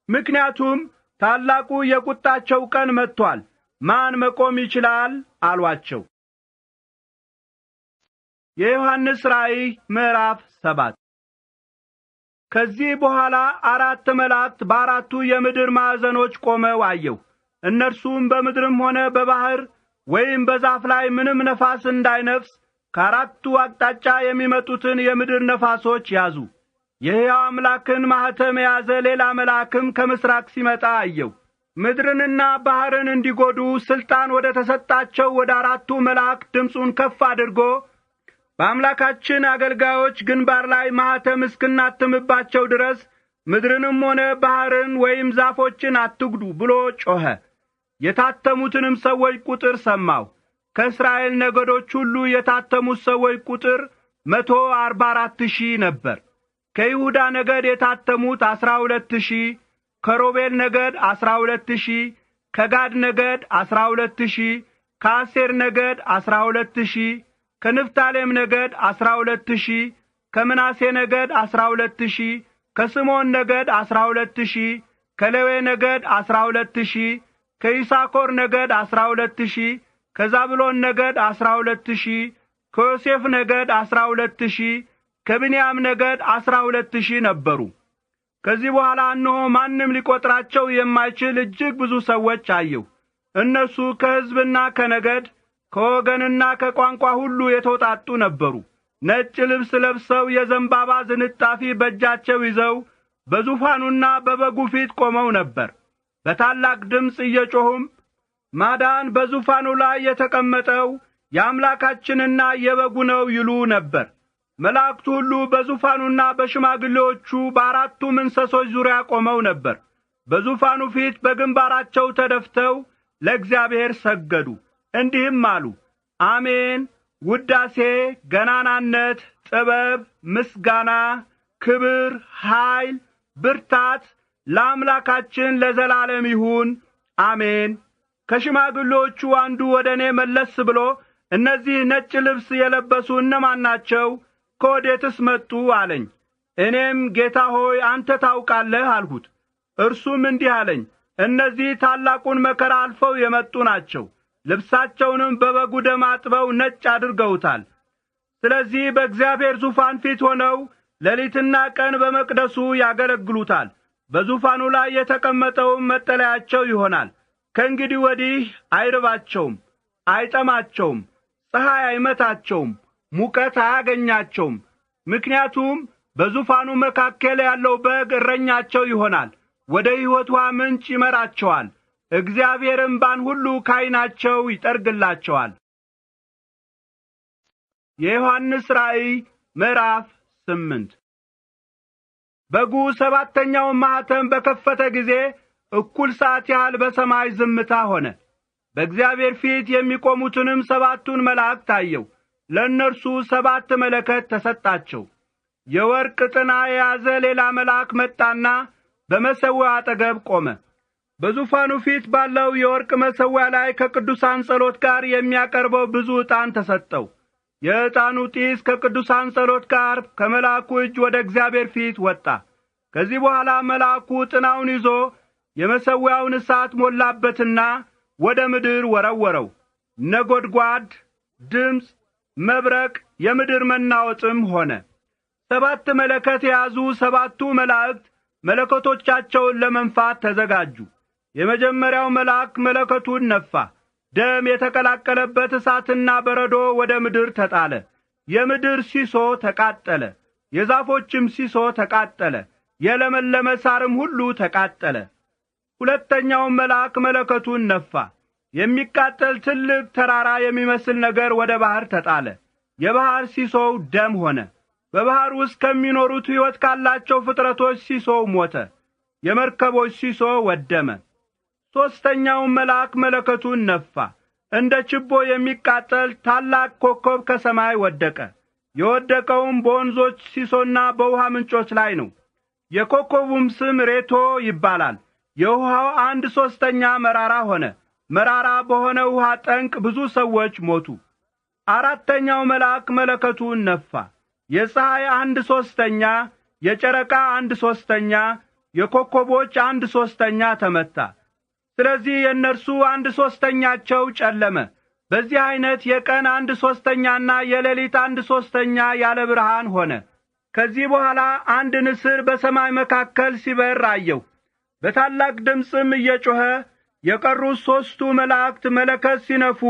ምክንያቱም ታላቁ የቁጣቸው ቀን መጥቶአል፣ ማን መቆም ይችላል አሏቸው። የዮሐንስ ራእይ ምዕራፍ 7። ከዚህ በኋላ 4 መላእክት በአራቱ የምድር ማዕዘኖች ቆመው አየሁ። እነርሱም በምድርም ሆነ በባህር ወይም በዛፍ ላይ ምንም ነፋስ እንዳይነፍስ ከአራቱ አቅጣጫ የሚመጡትን የምድር ነፋሶች ያዙ። የሕያው አምላክን ማኅተም የያዘ ሌላ መልአክም ከምሥራቅ ሲመጣ አየሁ። ምድርንና ባሕርን እንዲጐዱ ሥልጣን ወደ ተሰጣቸው ወደ 4ቱ መላእክት ድምፁን ከፍ አድርጎ በአምላካችን አገልጋዮች ግንባር ላይ ማኅተም እስክናትምባቸው ድረስ ምድርንም ሆነ ባሕርን ወይም ዛፎችን አትጉዱ ብሎ ጮኸ። የታተሙትንም ሰዎች ቁጥር ሰማሁ። ከእስራኤል ነገዶች ሁሉ የታተሙት ሰዎች ቁጥር 144,000 ነበር። ከይሁዳ ነገድ የታተሙት 12,000፣ ከሮቤል ነገድ 12,000፣ ከጋድ ነገድ 12,000፣ ከአሴር ነገድ 12,000፣ ከንፍታሌም ነገድ 12,000፣ ከምናሴ ነገድ 12,000፣ ከስምዖን ነገድ 12,000፣ ከሌዊ ነገድ 12,000፣ ከይሳኮር ነገድ 12,000፣ ከዛብሎን ነገድ 12,000፣ ከዮሴፍ ነገድ 12,000፣ ከብንያም ነገድ 12,000 ነበሩ። ከዚህ በኋላ እነሆ ማንም ሊቈጥራቸው የማይችል እጅግ ብዙ ሰዎች አየሁ። እነሱ ከሕዝብና ከነገድ ከወገንና ከቋንቋ ሁሉ የተውጣጡ ነበሩ። ነጭ ልብስ ለብሰው የዘንባባ ዝንጣፊ በእጃቸው ይዘው በዙፋኑና በበጉ ፊት ቆመው ነበር። በታላቅ ድምፅ እየጮኹም ማዳን በዙፋኑ ላይ የተቀመጠው የአምላካችንና የበጉ ነው ይሉ ነበር። መላእክቱ ሁሉ በዙፋኑና በሽማግሌዎቹ በአራቱም እንስሶች ዙሪያ ቆመው ነበር። በዙፋኑ ፊት በግንባራቸው ተደፍተው ለእግዚአብሔር ሰገዱ፣ እንዲህም አሉ፣ አሜን። ውዳሴ፣ ገናናነት፣ ጥበብ፣ ምስጋና፣ ክብር፣ ኃይል፣ ብርታት ለአምላካችን ለዘላለም ይሁን፣ አሜን። ከሽማግሌዎቹ አንዱ ወደ እኔ መለስ ብሎ እነዚህ ነጭ ልብስ የለበሱ እነማን ናቸው? ከወዴትስ መጡ አለኝ። እኔም ጌታ ሆይ አንተ ታውቃለህ አልሁት። እርሱም እንዲህ አለኝ፣ እነዚህ ታላቁን መከራ አልፈው የመጡ ናቸው። ልብሳቸውንም በበጉ ደም አጥበው ነጭ አድርገውታል። ስለዚህ በእግዚአብሔር ዙፋን ፊት ሆነው ሌሊትና ቀን በመቅደሱ ያገለግሉታል። በዙፋኑ ላይ የተቀመጠውም መጠለያቸው ይሆናል። ከእንግዲህ ወዲህ አይርባቸውም፣ አይጠማቸውም፣ ፀሐይ አይመታቸውም፣ ሙቀት አያገኛቸውም። ምክንያቱም በዙፋኑ መካከል ያለው በግ እረኛቸው ይሆናል፣ ወደ ሕይወት ውኃ ምንጭ ይመራቸዋል። እግዚአብሔር እምባን ሁሉ ከዓይናቸው ይጠርግላቸዋል። የዮሐንስ ራእይ ምዕራፍ 8። በጉ 7ኛውን ማኅተም በከፈተ ጊዜ እኩል ሰዓት ያህል በሰማይ ዝምታ ሆነ። በእግዚአብሔር ፊት የሚቆሙትንም 7ቱን መላእክት አየሁ። ለእነርሱ 7 መለከት ተሰጣቸው። የወርቅ ጥና የያዘ ሌላ መልአክ መጣና በመሠዊያው አጠገብ ቆመ። በዙፋኑ ፊት ባለው የወርቅ መሠዊያ ላይ ከቅዱሳን ጸሎት ጋር የሚያቀርበው ብዙ ዕጣን ተሰጠው። የዕጣኑ ጢስ ከቅዱሳን ጸሎት ጋር ከመልአኩ እጅ ወደ እግዚአብሔር ፊት ወጣ። ከዚህ በኋላ መልአኩ ጥናውን ይዞ የመሠዊያውን እሳት ሞላበትና ወደ ምድር ወረወረው። ነጐድጓድ፣ ድምፅ፣ መብረቅ፣ የምድር መናወጥም ሆነ። 7 መለከት የያዙ 7ቱ መላእክት መለከቶቻቸውን ለመንፋት ተዘጋጁ። የመጀመሪያው መልአክ መለከቱን ነፋ። ደም የተቀላቀለበት እሳትና በረዶ ወደ ምድር ተጣለ። የምድር ሲሶ ተቃጠለ፣ የዛፎችም ሲሶ ተቃጠለ፣ የለመለመ ሳርም ሁሉ ተቃጠለ። ሁለተኛው መልአክ መለከቱን ነፋ። የሚቃጠል ትልቅ ተራራ የሚመስል ነገር ወደ ባህር ተጣለ። የባህር ሲሶው ደም ሆነ። በባህር ውስጥ ከሚኖሩት ሕይወት ካላቸው ፍጥረቶች ሲሶው ሞተ። የመርከቦች ሲሶ ወደመ። ሦስተኛው መልአክ መለከቱን ነፋ። እንደ ችቦ የሚቃጠል ታላቅ ኮከብ ከሰማይ ወደቀ። የወደቀውም በወንዞች ሲሶና በውሃ ምንጮች ላይ ነው። የኮከቡም ስም ሬቶ ይባላል። የውሃው 1/3 መራራ ሆነ። መራራ በሆነ ውሃ ጠንቅ ብዙ ሰዎች ሞቱ። አራተኛው መልአክ መለከቱን ነፋ። የፀሐይ 1/3፣ የጨረቃ 1/3፣ የኮከቦች 1/3 ተመታ። ስለዚህ የእነርሱ 1/3ኛቸው ጨለመ። በዚህ አይነት የቀን 1/3ኛና የሌሊት 1/3ኛ ያለ ብርሃን ሆነ። ከዚህ በኋላ አንድ ንስር በሰማይ መካከል ሲበር አየሁ። በታላቅ ድምፅም እየጮኸ የቀሩት 3ቱ መላእክት መለከት ሲነፉ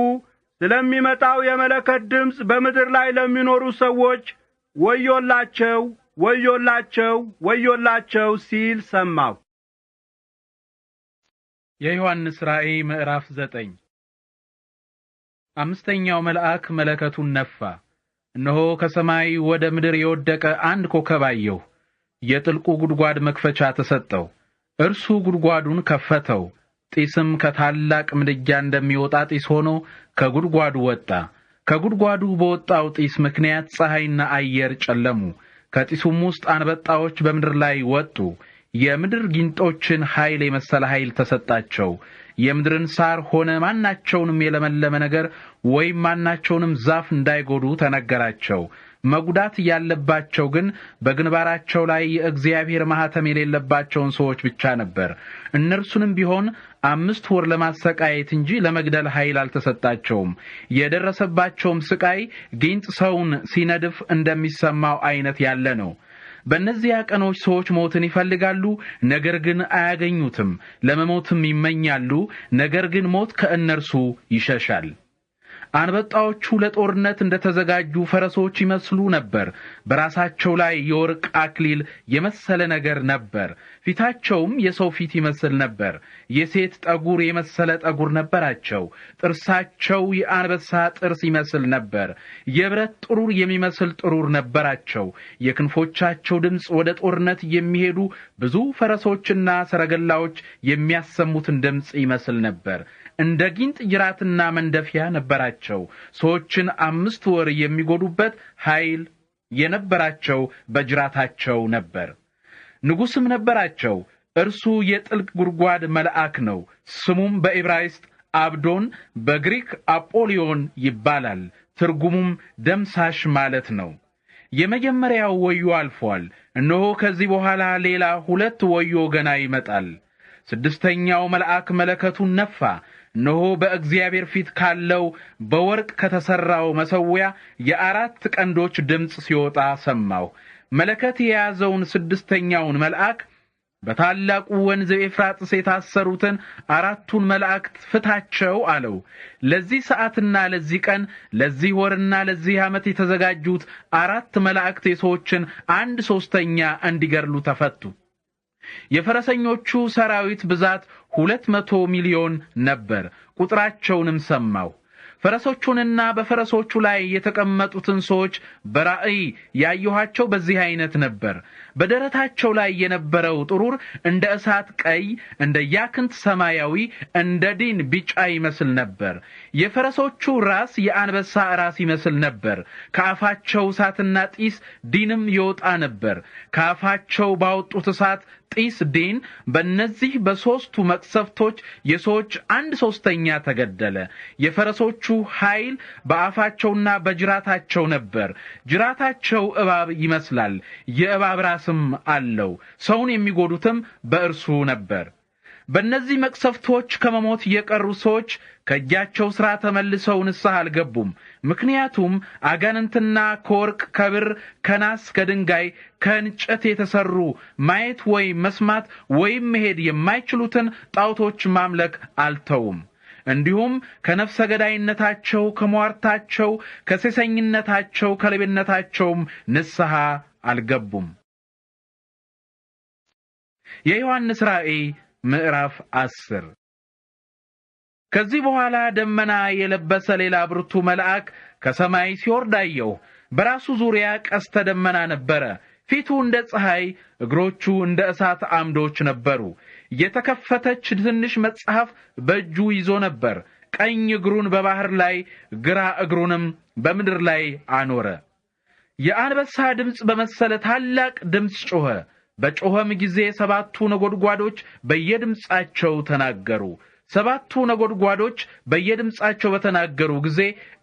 ስለሚመጣው የመለከት ድምፅ በምድር ላይ ለሚኖሩ ሰዎች ወዮላቸው፣ ወዮላቸው፣ ወዮላቸው ሲል ሰማሁ። የዮሐንስ ራእይ ምዕራፍ 9። አምስተኛው መልአክ መለከቱን ነፋ። እነሆ ከሰማይ ወደ ምድር የወደቀ አንድ ኮከብ አየሁ። የጥልቁ ጉድጓድ መክፈቻ ተሰጠው። እርሱ ጉድጓዱን ከፈተው። ጢስም ከታላቅ ምድጃ እንደሚወጣ ጢስ ሆኖ ከጉድጓዱ ወጣ። ከጉድጓዱ በወጣው ጢስ ምክንያት ፀሐይና አየር ጨለሙ። ከጢሱም ውስጥ አንበጣዎች በምድር ላይ ወጡ። የምድር ጊንጦችን ኃይል የመሰለ ኃይል ተሰጣቸው። የምድርን ሳር ሆነ ማናቸውንም የለመለመ ነገር ወይም ማናቸውንም ዛፍ እንዳይጎዱ ተነገራቸው። መጉዳት ያለባቸው ግን በግንባራቸው ላይ የእግዚአብሔር ማኅተም የሌለባቸውን ሰዎች ብቻ ነበር። እነርሱንም ቢሆን 5 ወር ለማሰቃየት እንጂ ለመግደል ኃይል አልተሰጣቸውም። የደረሰባቸውም ስቃይ ጊንጥ ሰውን ሲነድፍ እንደሚሰማው አይነት ያለ ነው። በእነዚያ ቀኖች ሰዎች ሞትን ይፈልጋሉ፣ ነገር ግን አያገኙትም። ለመሞትም ይመኛሉ፣ ነገር ግን ሞት ከእነርሱ ይሸሻል። አንበጣዎቹ ለጦርነት እንደተዘጋጁ ፈረሶች ይመስሉ ነበር። በራሳቸው ላይ የወርቅ አክሊል የመሰለ ነገር ነበር። ፊታቸውም የሰው ፊት ይመስል ነበር። የሴት ጠጉር የመሰለ ጠጉር ነበራቸው። ጥርሳቸው የአንበሳ ጥርስ ይመስል ነበር። የብረት ጥሩር የሚመስል ጥሩር ነበራቸው። የክንፎቻቸው ድምፅ ወደ ጦርነት የሚሄዱ ብዙ ፈረሶችና ሰረገላዎች የሚያሰሙትን ድምፅ ይመስል ነበር። እንደ ጊንጥ ጅራትና መንደፊያ ነበራቸው። ሰዎችን 5 ወር የሚጎዱበት ኃይል የነበራቸው በጅራታቸው ነበር። ንጉሥም ነበራቸው። እርሱ የጥልቅ ጉድጓድ መልአክ ነው። ስሙም በዕብራይስጥ አብዶን፣ በግሪክ አጶሊዮን ይባላል። ትርጉሙም ደምሳሽ ማለት ነው። የመጀመሪያው ወዮ አልፏል። እነሆ ከዚህ በኋላ ሌላ 2 ወዮ ገና ይመጣል። 6ኛው መልአክ መለከቱን ነፋ። እነሆ በእግዚአብሔር ፊት ካለው በወርቅ ከተሰራው መሠዊያ የ4 ቀንዶች ድምፅ ሲወጣ ሰማሁ። መለከት የያዘውን 6ኛውን መልአክ በታላቁ ወንዝ ኤፍራጥስ የታሰሩትን 4ቱን መላእክት ፍታቸው አለው። ለዚህ ሰዓትና ለዚህ ቀን፣ ለዚህ ወርና ለዚህ ዓመት የተዘጋጁት 4 መላእክት የሰዎችን 1/3 እንዲገድሉ ተፈቱ። የፈረሰኞቹ ሰራዊት ብዛት 200 ሚሊዮን ነበር። ቁጥራቸውንም ሰማሁ። ፈረሶቹንና በፈረሶቹ ላይ የተቀመጡትን ሰዎች በራእይ ያየኋቸው በዚህ አይነት ነበር። በደረታቸው ላይ የነበረው ጥሩር እንደ እሳት ቀይ፣ እንደ ያክንት ሰማያዊ፣ እንደ ዲን ቢጫ ይመስል ነበር። የፈረሶቹ ራስ የአንበሳ ራስ ይመስል ነበር። ከአፋቸው እሳትና ጢስ ዲንም ይወጣ ነበር። ከአፋቸው ባወጡት እሳት ጢስ ዲን በእነዚህ በ3ቱ መቅሰፍቶች የሰዎች 1/3 ተገደለ። የፈረሶቹ ኃይል በአፋቸውና በጅራታቸው ነበር። ጅራታቸው እባብ ይመስላል፣ የእባብ ራስም አለው። ሰውን የሚጎዱትም በእርሱ ነበር። በእነዚህ መቅሰፍቶች ከመሞት የቀሩ ሰዎች ከእጃቸው ሥራ ተመልሰው ንስሐ አልገቡም። ምክንያቱም አጋንንትና ከወርቅ፣ ከብር፣ ከናስ፣ ከድንጋይ፣ ከእንጨት የተሰሩ ማየት ወይም መስማት ወይም መሄድ የማይችሉትን ጣዖቶች ማምለክ አልተውም። እንዲሁም ከነፍሰ ገዳይነታቸው፣ ከሟርታቸው፣ ከሴሰኝነታቸው፣ ከሌብነታቸውም ንስሐ አልገቡም። የዮሐንስ ራእይ ምዕራፍ 10 ከዚህ በኋላ ደመና የለበሰ ሌላ ብርቱ መልአክ ከሰማይ ሲወርድ አየሁ። በራሱ ዙሪያ ቀስተ ደመና ነበረ። ፊቱ እንደ ፀሐይ፣ እግሮቹ እንደ እሳት አምዶች ነበሩ። የተከፈተች ትንሽ መጽሐፍ በእጁ ይዞ ነበር። ቀኝ እግሩን በባህር ላይ፣ ግራ እግሩንም በምድር ላይ አኖረ። የአንበሳ ድምፅ በመሰለ ታላቅ ድምፅ ጮኸ። በጮኸም ጊዜ 7ቱ ነጎድጓዶች በየድምፃቸው ተናገሩ። 7ቱ ነጎድጓዶች በየድምፃቸው በተናገሩ ጊዜ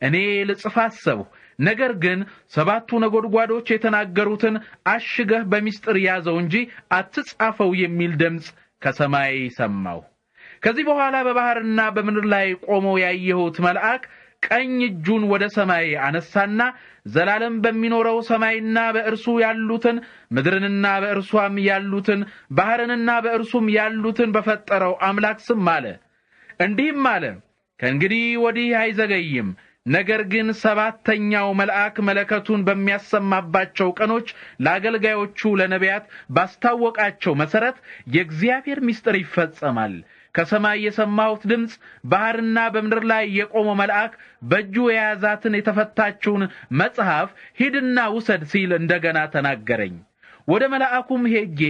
እኔ ልጽፍ አሰብሁ። ነገር ግን 7ቱ ነጎድጓዶች የተናገሩትን አሽገህ በሚስጥር ያዘው እንጂ አትጻፈው የሚል ድምፅ ከሰማይ ሰማሁ። ከዚህ በኋላ በባህርና በምድር ላይ ቆሞ ያየሁት መልአክ ቀኝ እጁን ወደ ሰማይ አነሳና ዘላለም በሚኖረው ሰማይና በእርሱ ያሉትን ምድርንና በእርሷም ያሉትን ባህርንና በእርሱም ያሉትን በፈጠረው አምላክ ስም አለ። እንዲህም አለ፣ ከእንግዲህ ወዲህ አይዘገይም። ነገር ግን 7ኛው መልአክ መለከቱን በሚያሰማባቸው ቀኖች ለአገልጋዮቹ ለነቢያት ባስታወቃቸው መሰረት የእግዚአብሔር ምስጢር ይፈጸማል። ከሰማይ የሰማሁት ድምፅ ባህርና በምድር ላይ የቆመው መልአክ በእጁ የያዛትን የተፈታችውን መጽሐፍ ሂድና ውሰድ ሲል እንደገና ተናገረኝ። ወደ መልአኩም ሄጄ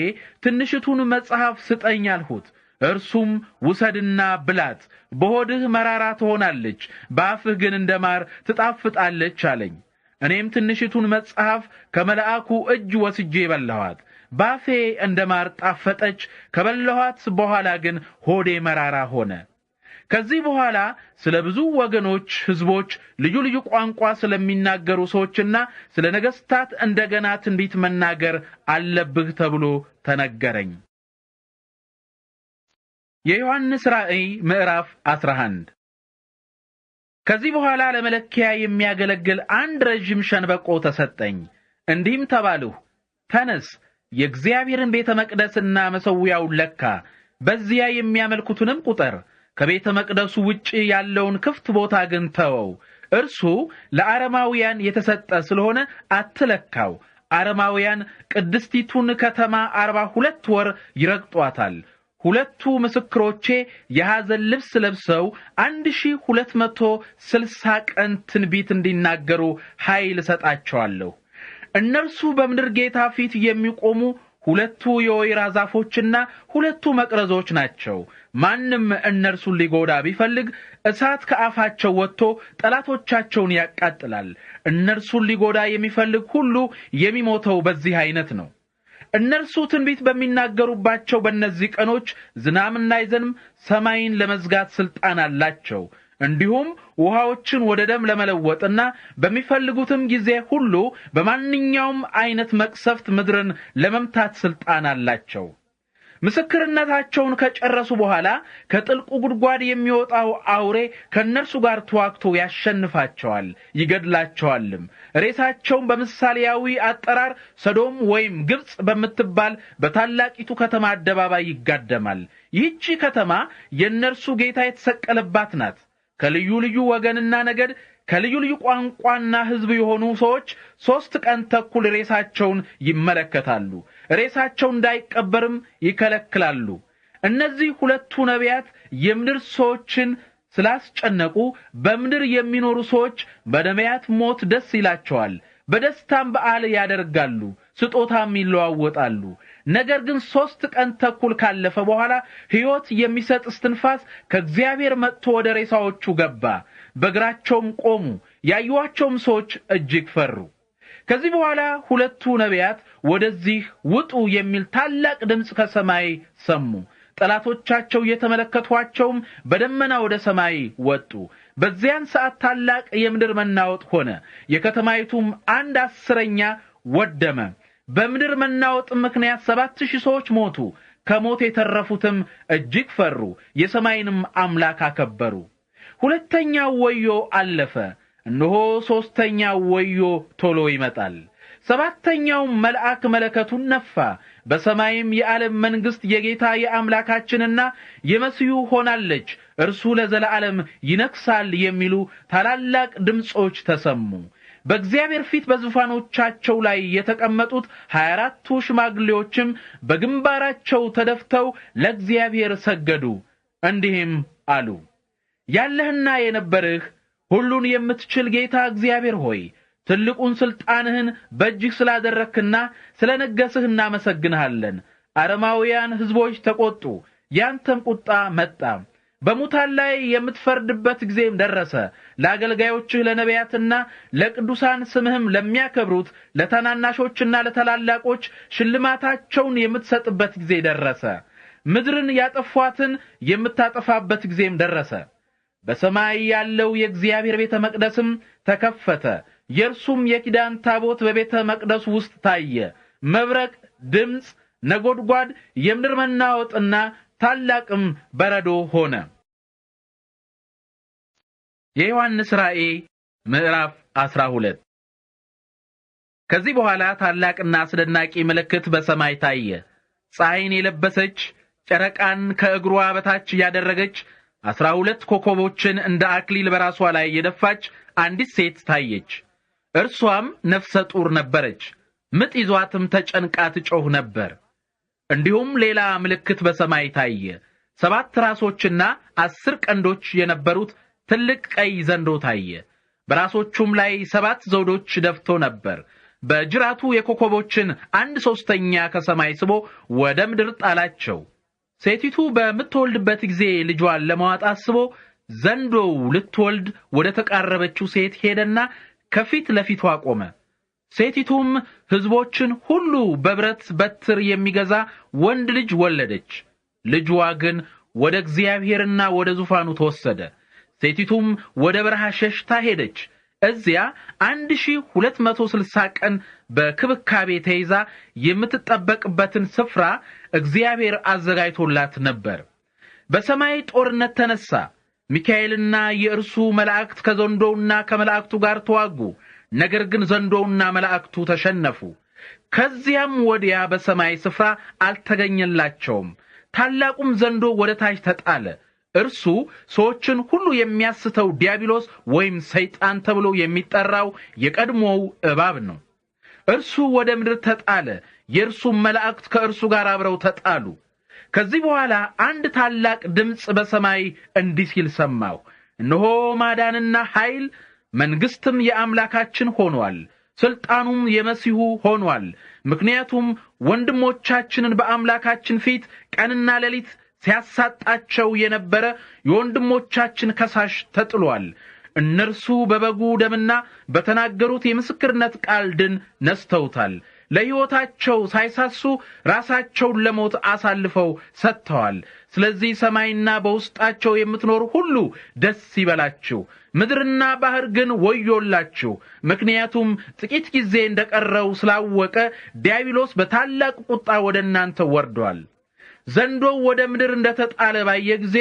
ትንሽቱን መጽሐፍ ስጠኝ አልሁት። እርሱም ውሰድና ብላት፣ በሆድህ መራራ ትሆናለች፣ በአፍህ ግን እንደ ማር ትጣፍጣለች አለኝ። እኔም ትንሽቱን መጽሐፍ ከመልአኩ እጅ ወስጄ በላኋት። ባፌ እንደ ማር ጣፈጠች። ከበላኋት በኋላ ግን ሆዴ መራራ ሆነ። ከዚህ በኋላ ስለ ብዙ ወገኖች፣ ሕዝቦች፣ ልዩ ልዩ ቋንቋ ስለሚናገሩ ሰዎችና ስለ ነገሥታት እንደገና ትንቢት መናገር አለብህ ተብሎ ተነገረኝ። የዮሐንስ ራእይ ምዕራፍ 11 ከዚህ በኋላ ለመለኪያ የሚያገለግል አንድ ረጅም ሸንበቆ ተሰጠኝ። እንዲህም ተባልሁ፣ ተነስ፣ የእግዚአብሔርን ቤተ መቅደስና መሠዊያውን ለካ፣ በዚያ የሚያመልኩትንም ቁጠር። ከቤተ መቅደሱ ውጪ ያለውን ክፍት ቦታ ግን ተወው። እርሱ ለአረማውያን የተሰጠ ስለሆነ አትለካው። አረማውያን ቅድስቲቱን ከተማ 42 ወር ይረግጧታል። 2 ምስክሮቼ የሐዘን ልብስ ለብሰው 1260 ቀን ትንቢት እንዲናገሩ ኃይል እሰጣቸዋለሁ። እነርሱ በምድር ጌታ ፊት የሚቆሙ 2 የወይራ ዛፎችና 2 መቅረዞች ናቸው። ማንም እነርሱን ሊጎዳ ቢፈልግ እሳት ከአፋቸው ወጥቶ ጠላቶቻቸውን ያቃጥላል። እነርሱን ሊጎዳ የሚፈልግ ሁሉ የሚሞተው በዚህ አይነት ነው። እነርሱ ትንቢት በሚናገሩባቸው በእነዚህ ቀኖች ዝናብ እንዳይዘንብ ሰማይን ለመዝጋት ሥልጣን አላቸው። እንዲሁም ውሃዎችን ወደ ደም ለመለወጥና በሚፈልጉትም ጊዜ ሁሉ በማንኛውም አይነት መቅሰፍት ምድርን ለመምታት ሥልጣን አላቸው። ምስክርነታቸውን ከጨረሱ በኋላ ከጥልቁ ጉድጓድ የሚወጣው አውሬ ከእነርሱ ጋር ተዋግቶ ያሸንፋቸዋል፣ ይገድላቸዋልም። ሬሳቸውም በምሳሌያዊ አጠራር ሰዶም ወይም ግብጽ በምትባል በታላቂቱ ከተማ አደባባይ ይጋደማል። ይህች ከተማ የእነርሱ ጌታ የተሰቀለባት ናት። ከልዩ ልዩ ወገንና ነገድ፣ ከልዩ ልዩ ቋንቋና ሕዝብ የሆኑ ሰዎች 3 ቀን ተኩል ሬሳቸውን ይመለከታሉ። ሬሳቸው እንዳይቀበርም ይከለክላሉ። እነዚህ 2 ነቢያት የምድር ሰዎችን ስላስጨነቁ በምድር የሚኖሩ ሰዎች በነቢያት ሞት ደስ ይላቸዋል። በደስታም በዓል ያደርጋሉ፣ ስጦታም ይለዋወጣሉ። ነገር ግን 3 ቀን ተኩል ካለፈ በኋላ ሕይወት የሚሰጥ እስትንፋስ ከእግዚአብሔር መጥቶ ወደ ሬሳዎቹ ገባ። በእግራቸውም ቆሙ። ያዩዋቸውም ሰዎች እጅግ ፈሩ። ከዚህ በኋላ 2 ነቢያት ወደዚህ ውጡ የሚል ታላቅ ድምፅ ከሰማይ ሰሙ። ጠላቶቻቸው እየተመለከቷቸውም በደመና ወደ ሰማይ ወጡ። በዚያን ሰዓት ታላቅ የምድር መናወጥ ሆነ። የከተማይቱም 1/10 ወደመ። በምድር መናወጥ ምክንያት 7000 ሰዎች ሞቱ። ከሞት የተረፉትም እጅግ ፈሩ፣ የሰማይንም አምላክ አከበሩ። 2ኛው ወዮ አለፈ። እነሆ 3ኛው ወዮ ቶሎ ይመጣል። 7ኛው መልአክ መለከቱን ነፋ። በሰማይም የዓለም መንግስት የጌታ የአምላካችንና የመሲሁ ሆናለች፣ እርሱ ለዘላለም ይነግሣል የሚሉ ታላላቅ ድምጾች ተሰሙ። በእግዚአብሔር ፊት በዙፋኖቻቸው ላይ የተቀመጡት 24ቱ ሽማግሌዎችም በግንባራቸው ተደፍተው ለእግዚአብሔር ሰገዱ፣ እንዲህም አሉ። ያለህና የነበርህ ሁሉን የምትችል ጌታ እግዚአብሔር ሆይ ትልቁን ስልጣንህን በእጅህ ስላደረክና ስለነገስህ እናመሰግንሃለን። አረማውያን ሕዝቦች ተቆጡ፣ ያንተም ቁጣ መጣ። በሙታን ላይ የምትፈርድበት ጊዜም ደረሰ። ለአገልጋዮችህ ለነቢያትና ለቅዱሳን ስምህም ለሚያከብሩት ለታናናሾችና ለታላላቆች ሽልማታቸውን የምትሰጥበት ጊዜ ደረሰ። ምድርን ያጠፏትን የምታጠፋበት ጊዜም ደረሰ። በሰማይ ያለው የእግዚአብሔር ቤተ መቅደስም ተከፈተ። የእርሱም የኪዳን ታቦት በቤተ መቅደሱ ውስጥ ታየ። መብረቅ፣ ድምፅ፣ ነጎድጓድ፣ የምድር መናወጥና ታላቅም በረዶ ሆነ። የዮሐንስ ራእይ ምዕራፍ 12። ከዚህ በኋላ ታላቅና አስደናቂ ምልክት በሰማይ ታየ። ፀሐይን የለበሰች ጨረቃን ከእግሯ በታች ያደረገች 12 ኮከቦችን እንደ አክሊል በራሷ ላይ የደፋች አንዲት ሴት ታየች። እርሷም ነፍሰ ጡር ነበረች። ምጥ ይዟትም ተጨንቃ ትጮህ ነበር። እንዲሁም ሌላ ምልክት በሰማይ ታየ። 7 ራሶችና 10 ቀንዶች የነበሩት ትልቅ ቀይ ዘንዶ ታየ። በራሶቹም ላይ 7 ዘውዶች ደፍቶ ነበር። በጅራቱ የኮከቦችን 1/3 ከሰማይ ስቦ ወደ ምድር ጣላቸው። ሴቲቱ በምትወልድበት ጊዜ ልጇን ለማዋጥ አስቦ ዘንዶው ልትወልድ ወደ ተቃረበችው ሴት ሄደና ከፊት ለፊቷ ቆመ። ሴቲቱም ሕዝቦችን ሁሉ በብረት በትር የሚገዛ ወንድ ልጅ ወለደች። ልጅዋ ግን ወደ እግዚአብሔርና ወደ ዙፋኑ ተወሰደ። ሴቲቱም ወደ በረሃ ሸሽታ ሄደች። እዚያ 1260 ቀን በክብካቤ ተይዛ የምትጠበቅበትን ስፍራ እግዚአብሔር አዘጋጅቶላት ነበር። በሰማይ ጦርነት ተነሳ። ሚካኤልና የእርሱ መላእክት ከዘንዶውና ከመላእክቱ ጋር ተዋጉ። ነገር ግን ዘንዶውና መላእክቱ ተሸነፉ። ከዚያም ወዲያ በሰማይ ስፍራ አልተገኘላቸውም። ታላቁም ዘንዶ ወደ ታች ተጣለ። እርሱ ሰዎችን ሁሉ የሚያስተው ዲያብሎስ ወይም ሰይጣን ተብሎ የሚጠራው የቀድሞው እባብ ነው። እርሱ ወደ ምድር ተጣለ። የእርሱም መላእክት ከእርሱ ጋር አብረው ተጣሉ። ከዚህ በኋላ አንድ ታላቅ ድምፅ በሰማይ እንዲህ ሲል ሰማሁ። እነሆ ማዳንና ኃይል መንግስትም የአምላካችን ሆኗል፣ ስልጣኑም የመሲሁ ሆኗል። ምክንያቱም ወንድሞቻችንን በአምላካችን ፊት ቀንና ሌሊት ሲያሳጣቸው የነበረ የወንድሞቻችን ከሳሽ ተጥሏል። እነርሱ በበጉ ደምና በተናገሩት የምስክርነት ቃል ድል ነስተውታል። ለሕይወታቸው ሳይሳሱ ራሳቸውን ለሞት አሳልፈው ሰጥተዋል። ስለዚህ ሰማይና በውስጣቸው የምትኖሩ ሁሉ ደስ ይበላችሁ፣ ምድርና ባህር ግን ወዮላችሁ። ምክንያቱም ጥቂት ጊዜ እንደቀረው ስላወቀ ዲያብሎስ በታላቅ ቁጣ ወደ እናንተ ወርዷል። ዘንዶው ወደ ምድር እንደተጣለ ባየ ጊዜ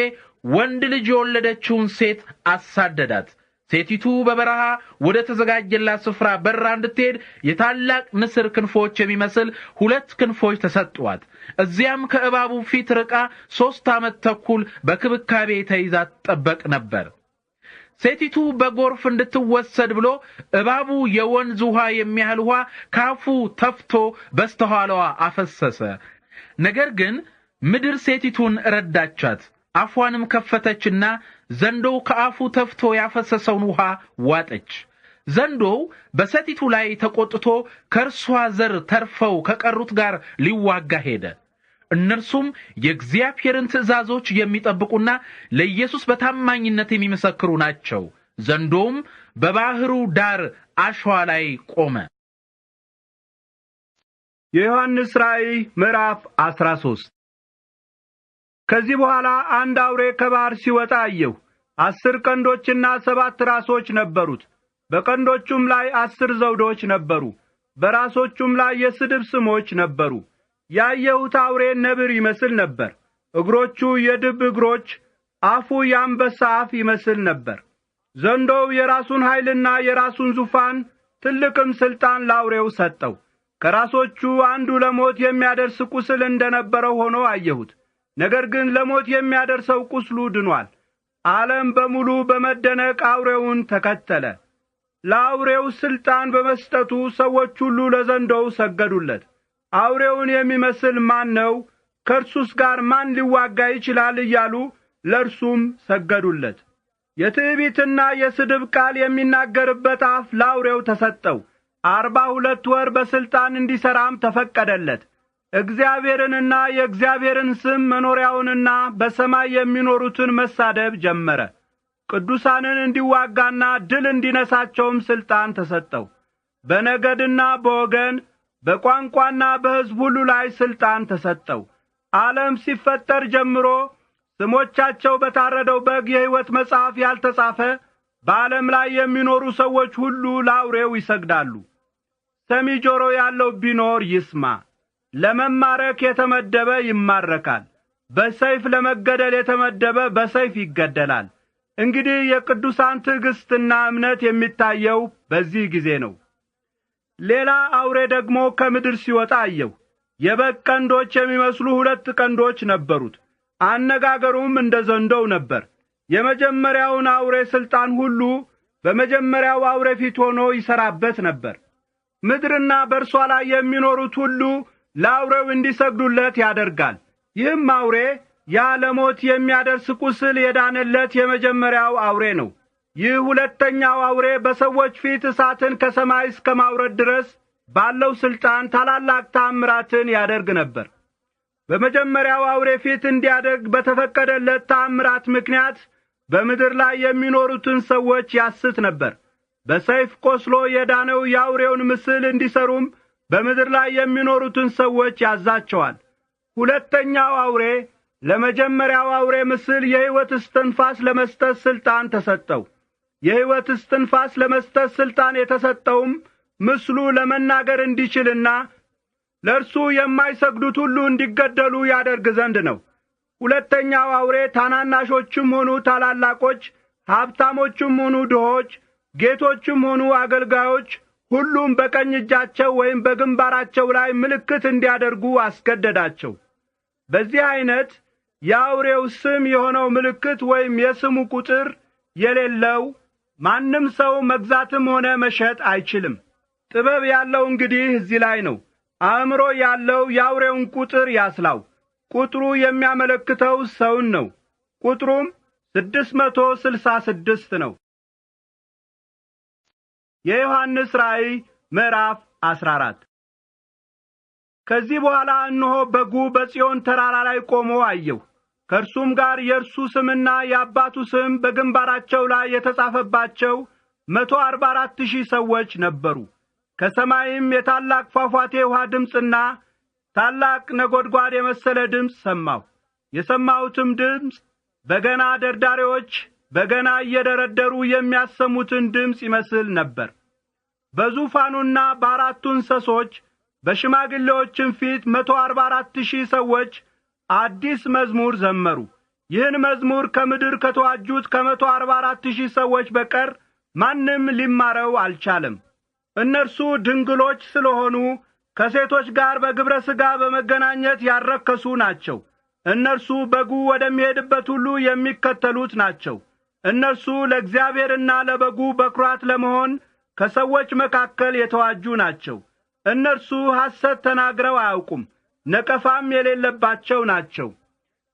ወንድ ልጅ የወለደችውን ሴት አሳደዳት። ሴቲቱ በበረሃ ወደ ተዘጋጀላት ስፍራ በራ እንድትሄድ የታላቅ ንስር ክንፎች የሚመስል 2 ክንፎች ተሰጧት። እዚያም ከእባቡ ፊት ርቃ 3 ዓመት ተኩል በክብካቤ ተይዛ ትጠበቅ ነበር። ሴቲቱ በጎርፍ እንድትወሰድ ብሎ እባቡ የወንዝ ውሃ የሚያህል ውሃ ካፉ ተፍቶ በስተኋላዋ አፈሰሰ። ነገር ግን ምድር ሴቲቱን ረዳቻት። አፏንም ከፈተችና ዘንዶው ከአፉ ተፍቶ ያፈሰሰውን ውሃ ዋጠች። ዘንዶው በሴቲቱ ላይ ተቆጥቶ ከእርሷ ዘር ተርፈው ከቀሩት ጋር ሊዋጋ ሄደ። እነርሱም የእግዚአብሔርን ትእዛዞች የሚጠብቁና ለኢየሱስ በታማኝነት የሚመሰክሩ ናቸው። ዘንዶውም በባህሩ ዳር አሸዋ ላይ ቆመ። የዮሐንስ ራእይ ምዕራፍ 13። ከዚህ በኋላ አንድ አውሬ ከባህር ሲወጣ አየሁ። 10 ቀንዶችና 7 ራሶች ነበሩት። በቀንዶቹም ላይ 10 ዘውዶች ነበሩ። በራሶቹም ላይ የስድብ ስሞች ነበሩ። ያየሁት አውሬ ነብር ይመስል ነበር። እግሮቹ የድብ እግሮች፣ አፉ የአንበሳ አፍ ይመስል ነበር። ዘንዶው የራሱን ኃይልና የራሱን ዙፋን ትልቅም ስልጣን ለአውሬው ሰጠው። ከራሶቹ አንዱ ለሞት የሚያደርስ ቁስል እንደነበረው ሆኖ አየሁት። ነገር ግን ለሞት የሚያደርሰው ቁስሉ ድኗል። ዓለም በሙሉ በመደነቅ አውሬውን ተከተለ። ለአውሬው ሥልጣን በመስጠቱ ሰዎች ሁሉ ለዘንዶው ሰገዱለት። አውሬውን የሚመስል ማን ነው? ከእርሱስ ጋር ማን ሊዋጋ ይችላል? እያሉ ለእርሱም ሰገዱለት። የትዕቢትና የስድብ ቃል የሚናገርበት አፍ ለአውሬው ተሰጠው። 42 ወር በሥልጣን እንዲሠራም ተፈቀደለት። እግዚአብሔርንና የእግዚአብሔርን ስም መኖሪያውንና በሰማይ የሚኖሩትን መሳደብ ጀመረ። ቅዱሳንን እንዲዋጋና ድል እንዲነሳቸውም ሥልጣን ተሰጠው። በነገድና በወገን በቋንቋና በሕዝብ ሁሉ ላይ ሥልጣን ተሰጠው። ዓለም ሲፈጠር ጀምሮ ስሞቻቸው በታረደው በግ የሕይወት መጽሐፍ ያልተጻፈ በዓለም ላይ የሚኖሩ ሰዎች ሁሉ ለአውሬው ይሰግዳሉ። ሰሚ ጆሮ ያለው ቢኖር ይስማ። ለመማረክ የተመደበ ይማረካል፣ በሰይፍ ለመገደል የተመደበ በሰይፍ ይገደላል። እንግዲህ የቅዱሳን ትዕግስትና እምነት የሚታየው በዚህ ጊዜ ነው። ሌላ አውሬ ደግሞ ከምድር ሲወጣ አየሁ። የበግ ቀንዶች የሚመስሉ 2 ቀንዶች ነበሩት። አነጋገሩም እንደ ዘንዶው ነበር። የመጀመሪያውን አውሬ ሥልጣን ሁሉ በመጀመሪያው አውሬ ፊት ሆኖ ይሠራበት ነበር። ምድርና በእርሷ ላይ የሚኖሩት ሁሉ ለአውሬው እንዲሰግዱለት ያደርጋል። ይህም አውሬ ያለሞት የሚያደርስ ቁስል የዳነለት የመጀመሪያው አውሬ ነው። ይህ ሁለተኛው አውሬ በሰዎች ፊት እሳትን ከሰማይ እስከ ማውረድ ድረስ ባለው ሥልጣን ታላላቅ ተአምራትን ያደርግ ነበር። በመጀመሪያው አውሬ ፊት እንዲያደርግ በተፈቀደለት ተአምራት ምክንያት በምድር ላይ የሚኖሩትን ሰዎች ያስት ነበር። በሰይፍ ቆስሎ የዳነው የአውሬውን ምስል እንዲሰሩም በምድር ላይ የሚኖሩትን ሰዎች ያዛቸዋል። ሁለተኛው አውሬ ለመጀመሪያው አውሬ ምስል የሕይወት እስትንፋስ ለመስጠት ሥልጣን ተሰጠው። የሕይወት እስትንፋስ ለመስጠት ሥልጣን የተሰጠውም ምስሉ ለመናገር እንዲችልና ለእርሱ የማይሰግዱት ሁሉ እንዲገደሉ ያደርግ ዘንድ ነው። ሁለተኛው አውሬ ታናናሾችም ሆኑ ታላላቆች፣ ሀብታሞችም ሆኑ ድሆች፣ ጌቶችም ሆኑ አገልጋዮች ሁሉም በቀኝ እጃቸው ወይም በግንባራቸው ላይ ምልክት እንዲያደርጉ አስገደዳቸው። በዚህ ዐይነት የአውሬው ስም የሆነው ምልክት ወይም የስሙ ቁጥር የሌለው ማንም ሰው መግዛትም ሆነ መሸጥ አይችልም። ጥበብ ያለው እንግዲህ እዚህ ላይ ነው። አእምሮ ያለው የአውሬውን ቁጥር ያስላው። ቁጥሩ የሚያመለክተው ሰውን ነው። ቁጥሩም 666 ነው። የዮሐንስ ራእይ ምዕራፍ 14። ከዚህ በኋላ እነሆ በጉ በጽዮን ተራራ ላይ ቆሞ አየሁ። ከእርሱም ጋር የእርሱ ስምና የአባቱ ስም በግንባራቸው ላይ የተጻፈባቸው 144,000 ሰዎች ነበሩ። ከሰማይም የታላቅ ፏፏቴ ውሃ ድምፅና ታላቅ ነጐድጓድ የመሰለ ድምፅ ሰማሁ። የሰማሁትም ድምፅ በገና ደርዳሪዎች በገና እየደረደሩ የሚያሰሙትን ድምፅ ይመስል ነበር። በዙፋኑና በአራቱ እንስሶች በሽማግሌዎችም ፊት 144,000 ሰዎች አዲስ መዝሙር ዘመሩ። ይህን መዝሙር ከምድር ከተዋጁት ከ144,000 ሰዎች በቀር ማንም ሊማረው አልቻለም። እነርሱ ድንግሎች ስለሆኑ ከሴቶች ጋር በግብረ ሥጋ በመገናኘት ያረከሱ ናቸው። እነርሱ በጉ ወደሚሄድበት ሁሉ የሚከተሉት ናቸው። እነርሱ ለእግዚአብሔርና ለበጉ በኵራት ለመሆን ከሰዎች መካከል የተዋጁ ናቸው። እነርሱ ሐሰት ተናግረው አያውቁም፣ ነቀፋም የሌለባቸው ናቸው።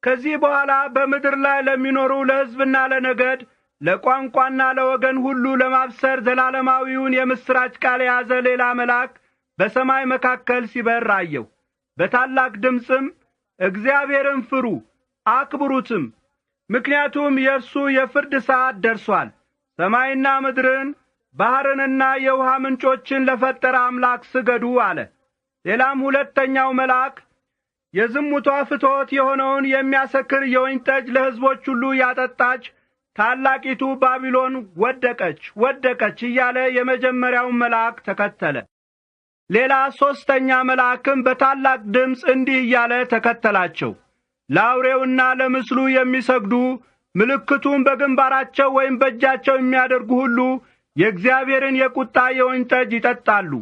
ከዚህ በኋላ በምድር ላይ ለሚኖሩ ለሕዝብና ለነገድ ለቋንቋና ለወገን ሁሉ ለማብሰር ዘላለማዊውን የምሥራች ቃል የያዘ ሌላ መልአክ በሰማይ መካከል ሲበር አየሁ። በታላቅ ድምፅም እግዚአብሔርን ፍሩ አክብሩትም፣ ምክንያቱም የእርሱ የፍርድ ሰዓት ደርሷል። ሰማይና ምድርን ባሕርንና የውሃ ምንጮችን ለፈጠረ አምላክ ስገዱ አለ። ሌላም ሁለተኛው መልአክ የዝሙቷ ፍትወት የሆነውን የሚያሰክር የወይን ጠጅ ለሕዝቦች ሁሉ ያጠጣች ታላቂቱ ባቢሎን ወደቀች እያለ የመጀመሪያውን መልአክ ተከተለ። ሌላ ሦስተኛ መልአክም በታላቅ ድምፅ እንዲህ እያለ ተከተላቸው። ለአውሬውና ለምስሉ የሚሰግዱ ምልክቱን በግንባራቸው ወይም በእጃቸው የሚያደርጉ ሁሉ የእግዚአብሔርን የቁጣ የወይን ጠጅ ይጠጣሉ።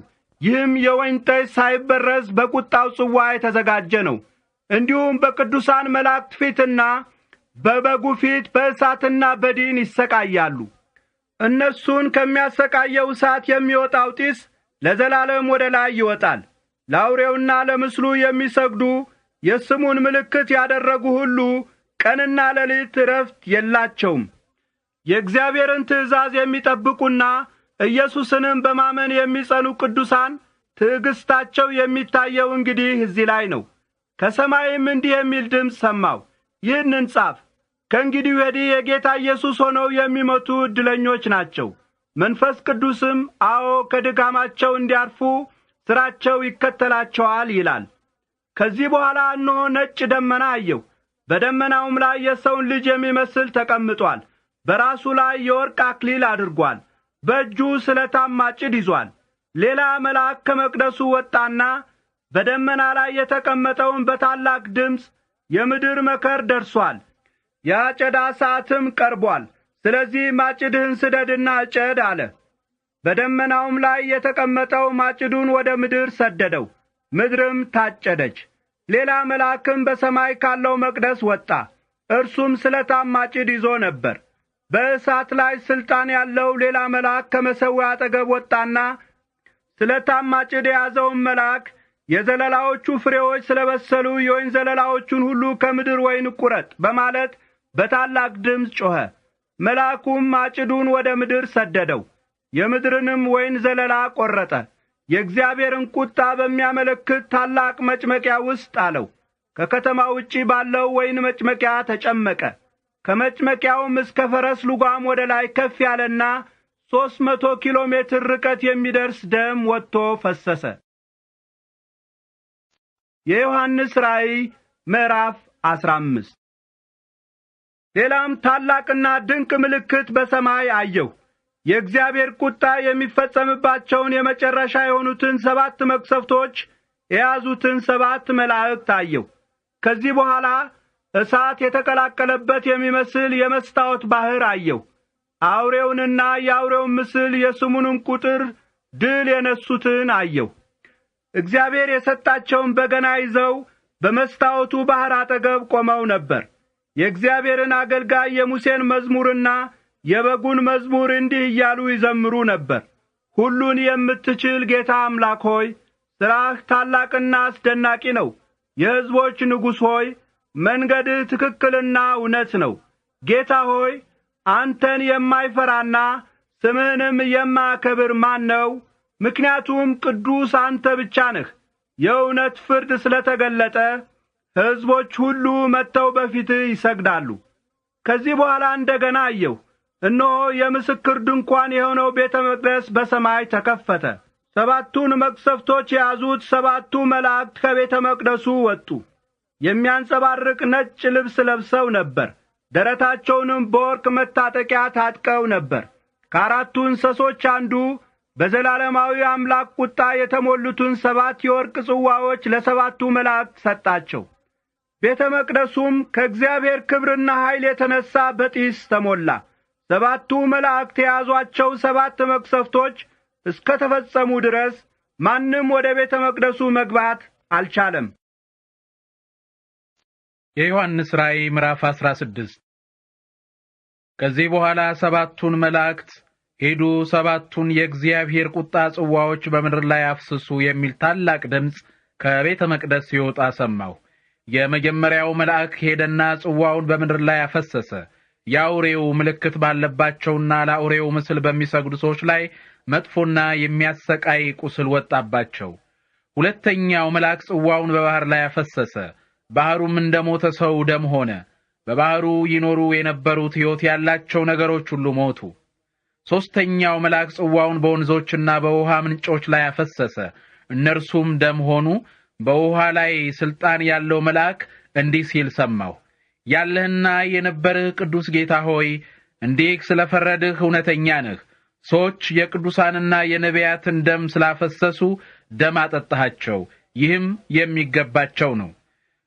ይህም የወይን ጠጅ ሳይበረዝ በቁጣው ጽዋ የተዘጋጀ ነው። እንዲሁም በቅዱሳን መላእክት ፊትና በበጉ ፊት በእሳትና በዲን ይሰቃያሉ። እነሱን ከሚያሰቃየው እሳት የሚወጣው ጢስ ለዘላለም ወደ ላይ ይወጣል። ለአውሬውና ለምስሉ የሚሰግዱ የስሙን ምልክት ያደረጉ ሁሉ ቀንና ሌሊት ዕረፍት የላቸውም። የእግዚአብሔርን ትእዛዝ የሚጠብቁና ኢየሱስንም በማመን የሚጸኑ ቅዱሳን ትዕግስታቸው የሚታየው እንግዲህ እዚህ ላይ ነው። ከሰማይም እንዲህ የሚል ድምፅ ሰማሁ፣ ይህንን ጻፍ፣ ከእንግዲህ ወዲህ የጌታ ኢየሱስ ሆነው የሚሞቱ ዕድለኞች ናቸው። መንፈስ ቅዱስም አዎ ከድካማቸው እንዲያርፉ ሥራቸው ይከተላቸዋል ይላል። ከዚህ በኋላ እነሆ ነጭ ደመና አየሁ። በደመናውም ላይ የሰውን ልጅ የሚመስል ተቀምጧል። በራሱ ላይ የወርቅ አክሊል አድርጓል። በእጁ ስለታም ማጭድ ይዟል። ሌላ መልአክ ከመቅደሱ ወጣና በደመና ላይ የተቀመጠውን በታላቅ ድምፅ የምድር መከር ደርሷል፣ የአጨዳ ሰዓትም ቀርቧል፣ ስለዚህ ማጭድህን ስደድና እጨድ አለ። በደመናውም ላይ የተቀመጠው ማጭዱን ወደ ምድር ሰደደው፣ ምድርም ታጨደች። ሌላ መልአክም በሰማይ ካለው መቅደስ ወጣ። እርሱም ስለታም ማጭድ ይዞ ነበር። በእሳት ላይ ሥልጣን ያለው ሌላ መልአክ ከመሠዊያው አጠገብ ወጣና ስለታም ማጭድ የያዘውን መልአክ የዘለላዎቹ ፍሬዎች ስለበሰሉ የወይን ዘለላዎቹን ሁሉ ከምድር ወይን ቁረጥ በማለት በታላቅ ድምፅ ጮኸ። መልአኩም ማጭዱን ወደ ምድር ሰደደው፣ የምድርንም ወይን ዘለላ ቈረጠ። የእግዚአብሔርን ቁጣ በሚያመለክት ታላቅ መጭመቂያ ውስጥ ጣለው። ከከተማው ውጪ ባለው ወይን መጭመቂያ ተጨመቀ። ከመጭመቂያውም እስከ ፈረስ ልጓም ወደ ላይ ከፍ ያለና 300 ኪሎ ሜትር ርቀት የሚደርስ ደም ወጥቶ ፈሰሰ። የዮሐንስ ራእይ ምዕራፍ 15። ሌላም ታላቅና ድንቅ ምልክት በሰማይ አየሁ። የእግዚአብሔር ቁጣ የሚፈጸምባቸውን የመጨረሻ የሆኑትን 7 መቅሰፍቶች የያዙትን 7 መላእክት አየሁ። ከዚህ በኋላ እሳት የተቀላቀለበት የሚመስል የመስታወት ባህር አየሁ። አውሬውንና የአውሬውን ምስል የስሙንም ቁጥር ድል የነሱትን አየሁ። እግዚአብሔር የሰጣቸውን በገና ይዘው በመስታወቱ ባህር አጠገብ ቆመው ነበር። የእግዚአብሔርን አገልጋይ የሙሴን መዝሙርና የበጉን መዝሙር እንዲህ እያሉ ይዘምሩ ነበር። ሁሉን የምትችል ጌታ አምላክ ሆይ፣ ሥራህ ታላቅና አስደናቂ ነው። የሕዝቦች ንጉሥ ሆይ፣ መንገድህ ትክክልና እውነት ነው። ጌታ ሆይ፣ አንተን የማይፈራና ስምህንም የማያከብር ማን ነው? ምክንያቱም ቅዱስ አንተ ብቻ ነህ። የእውነት ፍርድ ስለተገለጠ ሕዝቦች ሁሉ መጥተው በፊትህ ይሰግዳሉ። ከዚህ በኋላ እንደገና አየሁ። እነሆ የምስክር ድንኳን የሆነው ቤተ መቅደስ በሰማይ ተከፈተ። 7ቱን መቅሰፍቶች የያዙት 7ቱ መላእክት ከቤተ መቅደሱ ወጡ። የሚያንጸባርቅ ነጭ ልብስ ለብሰው ነበር። ደረታቸውንም በወርቅ መታጠቂያ ታጥቀው ነበር። ከአራቱ እንስሶች አንዱ በዘላለማዊ አምላክ ቁጣ የተሞሉትን 7 የወርቅ ጽዋዎች ለ7ቱ መላእክት ሰጣቸው። ቤተ መቅደሱም ከእግዚአብሔር ክብርና ኃይል የተነሣ በጢስ ተሞላ። 7ቱ መላእክት የያዟቸው 7 መቅሰፍቶች እስከ ተፈጸሙ ድረስ ማንም ወደ ቤተ መቅደሱ መግባት አልቻለም። የዮሐንስ ራእይ ምዕራፍ 16። ከዚህ በኋላ 7ቱን መላእክት ሄዱ፣ 7ቱን የእግዚአብሔር ቁጣ ጽዋዎች በምድር ላይ አፍስሱ የሚል ታላቅ ድምፅ ከቤተ መቅደስ ሲወጣ ሰማሁ። የመጀመሪያው መልአክ ሄደና ጽዋውን በምድር ላይ አፈሰሰ። የአውሬው ምልክት ባለባቸውና ለአውሬው ምስል በሚሰግዱ ሰዎች ላይ መጥፎና የሚያሰቃይ ቁስል ወጣባቸው። ሁለተኛው መልአክ ጽዋውን በባህር ላይ አፈሰሰ። ባህሩም እንደሞተ ሰው ደም ሆነ። በባህሩ ይኖሩ የነበሩት ሕይወት ያላቸው ነገሮች ሁሉ ሞቱ። ሦስተኛው መልአክ ጽዋውን በወንዞችና በውሃ ምንጮች ላይ አፈሰሰ። እነርሱም ደም ሆኑ። በውሃ ላይ ሥልጣን ያለው መልአክ እንዲህ ሲል ሰማሁ። ያለህና የነበርህ ቅዱስ ጌታ ሆይ፣ እንዲህ ስለፈረድህ እውነተኛ ነህ። ሰዎች የቅዱሳንና የነቢያትን ደም ስላፈሰሱ ደም አጠጣሃቸው። ይህም የሚገባቸው ነው።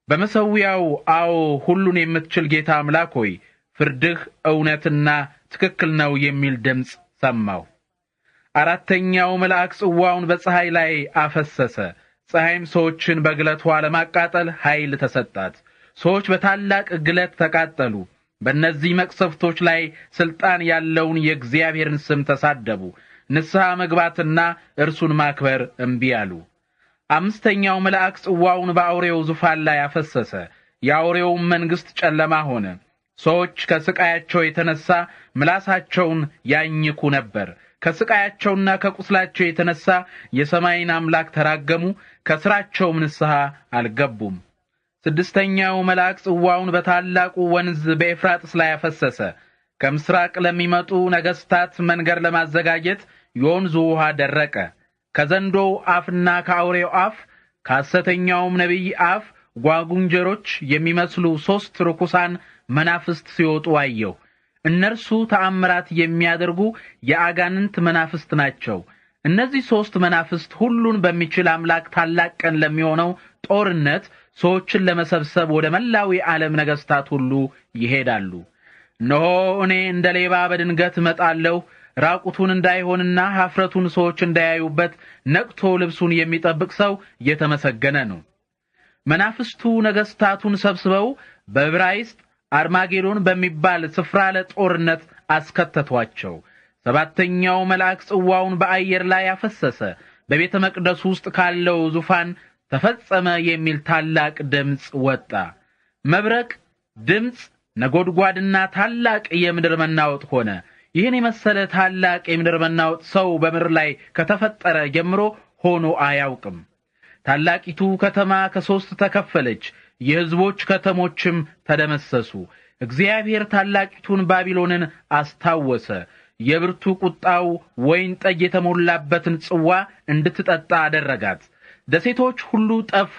በመሠዊያው አዎ ሁሉን የምትችል ጌታ አምላክ ሆይ፣ ፍርድህ እውነትና ትክክል ነው የሚል ድምፅ ሰማሁ። አራተኛው መልአክ ጽዋውን በፀሐይ ላይ አፈሰሰ። ፀሐይም ሰዎችን በግለቷ ለማቃጠል ኃይል ተሰጣት። ሰዎች በታላቅ ግለት ተቃጠሉ። በእነዚህ መቅሰፍቶች ላይ ስልጣን ያለውን የእግዚአብሔርን ስም ተሳደቡ። ንስሐ መግባትና እርሱን ማክበር እምቢ አሉ። አምስተኛው መልአክ ጽዋውን በአውሬው ዙፋን ላይ አፈሰሰ። የአውሬውም መንግስት ጨለማ ሆነ። ሰዎች ከስቃያቸው የተነሳ ምላሳቸውን ያኝኩ ነበር። ከስቃያቸውና ከቁስላቸው የተነሳ የሰማይን አምላክ ተራገሙ፣ ከስራቸውም ንስሐ አልገቡም። ስድስተኛው መልአክ ጽዋውን በታላቁ ወንዝ በኤፍራጥስ ላይ አፈሰሰ። ከምስራቅ ለሚመጡ ነገስታት መንገድ ለማዘጋጀት የወንዙ ውሃ ደረቀ። ከዘንዶው አፍና ከአውሬው አፍ ከሐሰተኛውም ነቢይ አፍ ጓጉንጀሮች የሚመስሉ 3 ርኩሳን መናፍስት ሲወጡ አየሁ። እነርሱ ተአምራት የሚያደርጉ የአጋንንት መናፍስት ናቸው። እነዚህ 3 መናፍስት ሁሉን በሚችል አምላክ ታላቅ ቀን ለሚሆነው ጦርነት ሰዎችን ለመሰብሰብ ወደ መላው የዓለም ነገስታት ሁሉ ይሄዳሉ። እነሆ እኔ እንደ ሌባ በድንገት እመጣለሁ። ራቁቱን እንዳይሆንና ኀፍረቱን ሰዎች እንዳያዩበት ነቅቶ ልብሱን የሚጠብቅ ሰው የተመሰገነ ነው። መናፍስቱ ነገስታቱን ሰብስበው በዕብራይስጥ አርማጌዶን በሚባል ስፍራ ለጦርነት አስከተቷቸው። ሰባተኛው መልአክ ጽዋውን በአየር ላይ አፈሰሰ። በቤተ መቅደሱ ውስጥ ካለው ዙፋን ተፈጸመ የሚል ታላቅ ድምፅ ወጣ። መብረቅ ድምፅ፣ ነጎድጓድና ታላቅ የምድር መናወጥ ሆነ። ይህን የመሰለ ታላቅ የምድር መናወጥ ሰው በምድር ላይ ከተፈጠረ ጀምሮ ሆኖ አያውቅም። ታላቂቱ ከተማ ከ3 ተከፈለች፣ የሕዝቦች ከተሞችም ተደመሰሱ። እግዚአብሔር ታላቂቱን ባቢሎንን አስታወሰ። የብርቱ ቁጣው ወይን ጠጅ የተሞላበትን ጽዋ እንድትጠጣ አደረጋት። ደሴቶች ሁሉ ጠፉ፣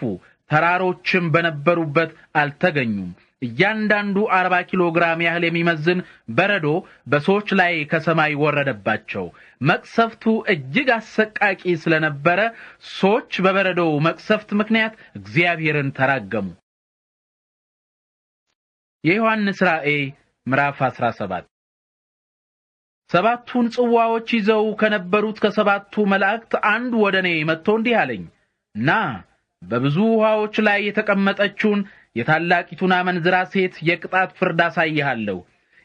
ተራሮችም በነበሩበት አልተገኙም። እያንዳንዱ 40 ኪሎ ግራም ያህል የሚመዝን በረዶ በሰዎች ላይ ከሰማይ ወረደባቸው። መቅሰፍቱ እጅግ አሰቃቂ ስለነበረ ሰዎች በበረዶው መቅሰፍት ምክንያት እግዚአብሔርን ተራገሙ። የዮሐንስ ራእይ ምዕራፍ 17። 7ቱን ጽዋዎች ይዘው ከነበሩት ከ7ቱ መላእክት አንዱ ወደ እኔ መጥቶ እንዲህ አለኝ፣ ና በብዙ ውሃዎች ላይ የተቀመጠችውን የታላቂቱን አመንዝራ ሴት የቅጣት ፍርድ አሳይሃለሁ።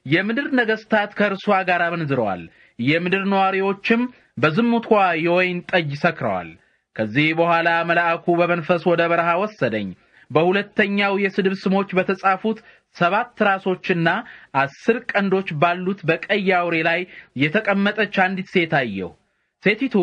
የምድር ነገስታት ከእርሷ ጋር አመንዝረዋል፣ የምድር ነዋሪዎችም በዝሙቷ የወይን ጠጅ ሰክረዋል። ከዚህ በኋላ መልአኩ በመንፈስ ወደ በረሃ ወሰደኝ። በሁለተኛው የስድብ ስሞች በተጻፉት 7 ራሶችና 10 ቀንዶች ባሉት በቀይ አውሬ ላይ የተቀመጠች አንዲት ሴት አየሁ። ሴቲቱ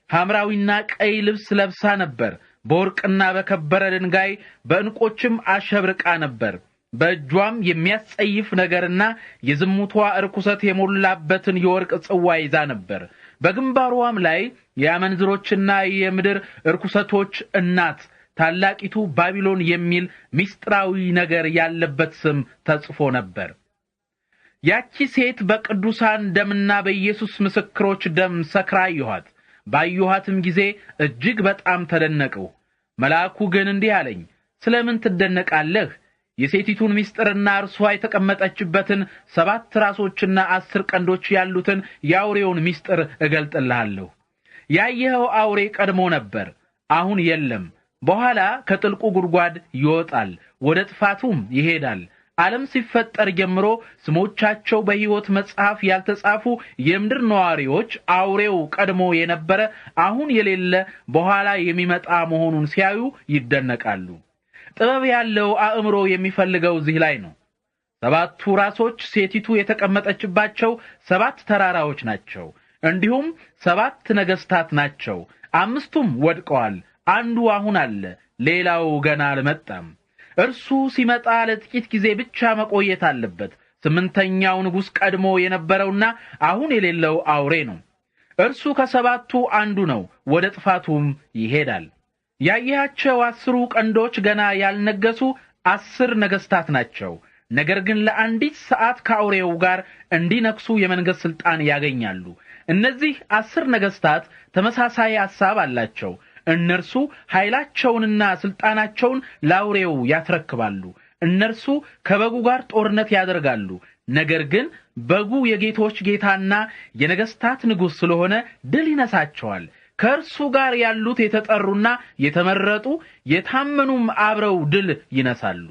ሐምራዊና ቀይ ልብስ ለብሳ ነበር። በወርቅና በከበረ ድንጋይ በዕንቆችም አሸብርቃ ነበር። በእጇም የሚያስጸይፍ ነገርና የዝሙቷ ርኩሰት የሞላበትን የወርቅ ጽዋ ይዛ ነበር። በግንባሯም ላይ የአመንዝሮችና የምድር ርኩሰቶች እናት ታላቂቱ ባቢሎን የሚል ምስጢራዊ ነገር ያለበት ስም ተጽፎ ነበር። ያቺ ሴት በቅዱሳን ደምና በኢየሱስ ምስክሮች ደም ሰክራ አየኋት። ባየኋትም ጊዜ እጅግ በጣም ተደነቅሁ። መልአኩ ግን እንዲህ አለኝ፣ ስለምን ትደነቃለህ? የሴቲቱን ምስጢርና እርሷ የተቀመጠችበትን 7 ራሶችና 10 ቀንዶች ያሉትን የአውሬውን ምስጢር እገልጥልሃለሁ። ያየኸው አውሬ ቀድሞ ነበር፣ አሁን የለም። በኋላ ከጥልቁ ጉድጓድ ይወጣል፣ ወደ ጥፋቱም ይሄዳል። ዓለም ሲፈጠር ጀምሮ ስሞቻቸው በሕይወት መጽሐፍ ያልተጻፉ የምድር ነዋሪዎች አውሬው ቀድሞ የነበረ አሁን የሌለ በኋላ የሚመጣ መሆኑን ሲያዩ ይደነቃሉ። ጥበብ ያለው አእምሮ የሚፈልገው እዚህ ላይ ነው። 7ቱ ራሶች ሴቲቱ የተቀመጠችባቸው 7 ተራራዎች ናቸው። እንዲሁም 7 ነገስታት ናቸው። 5ቱም ወድቀዋል፣ አንዱ አሁን አለ፣ ሌላው ገና አልመጣም። እርሱ ሲመጣ ለጥቂት ጊዜ ብቻ መቆየት አለበት። 8ኛው ንጉሥ ቀድሞ የነበረውና አሁን የሌለው አውሬ ነው። እርሱ ከ7ቱ አንዱ ነው፣ ወደ ጥፋቱም ይሄዳል። ያየሃቸው 10 ቀንዶች ገና ያልነገሱ 10 ነገስታት ናቸው። ነገር ግን ለአንዲት ሰዓት ከአውሬው ጋር እንዲነግሱ የመንገስ ስልጣን ያገኛሉ። እነዚህ 10 ነገስታት ተመሳሳይ ሐሳብ አላቸው። እነርሱ ኃይላቸውንና ስልጣናቸውን ለአውሬው ያስረክባሉ። እነርሱ ከበጉ ጋር ጦርነት ያደርጋሉ። ነገር ግን በጉ የጌቶች ጌታና የነገስታት ንጉሥ ስለሆነ ድል ይነሳቸዋል። ከእርሱ ጋር ያሉት የተጠሩና የተመረጡ የታመኑም አብረው ድል ይነሳሉ።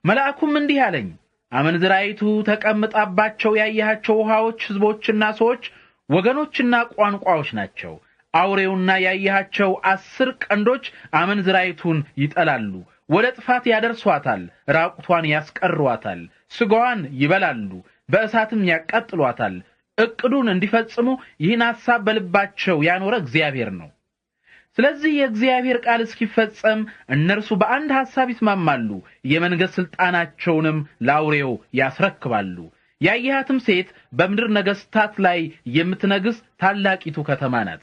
መልአኩም እንዲህ አለኝ፣ አመንዝራይቱ ተቀምጣባቸው ያያቸው ውሃዎች ሕዝቦችና ሰዎች ወገኖችና ቋንቋዎች ናቸው። አውሬውና ያያቸው 10 ቀንዶች አመንዝራይቱን ይጠላሉ፣ ወደ ጥፋት ያደርሷታል፣ ራቁቷን ያስቀሯታል፣ ስጋዋን ይበላሉ፣ በእሳትም ያቃጥሏታል። እቅዱን እንዲፈጽሙ ይህን ሐሳብ በልባቸው ያኖረ እግዚአብሔር ነው። ስለዚህ የእግዚአብሔር ቃል እስኪፈጸም እነርሱ በአንድ ሐሳብ ይስማማሉ፣ የመንገሥ ሥልጣናቸውንም ለአውሬው ያስረክባሉ። ያየሃትም ሴት በምድር ነገሥታት ላይ የምትነግሥ ታላቂቱ ከተማ ናት።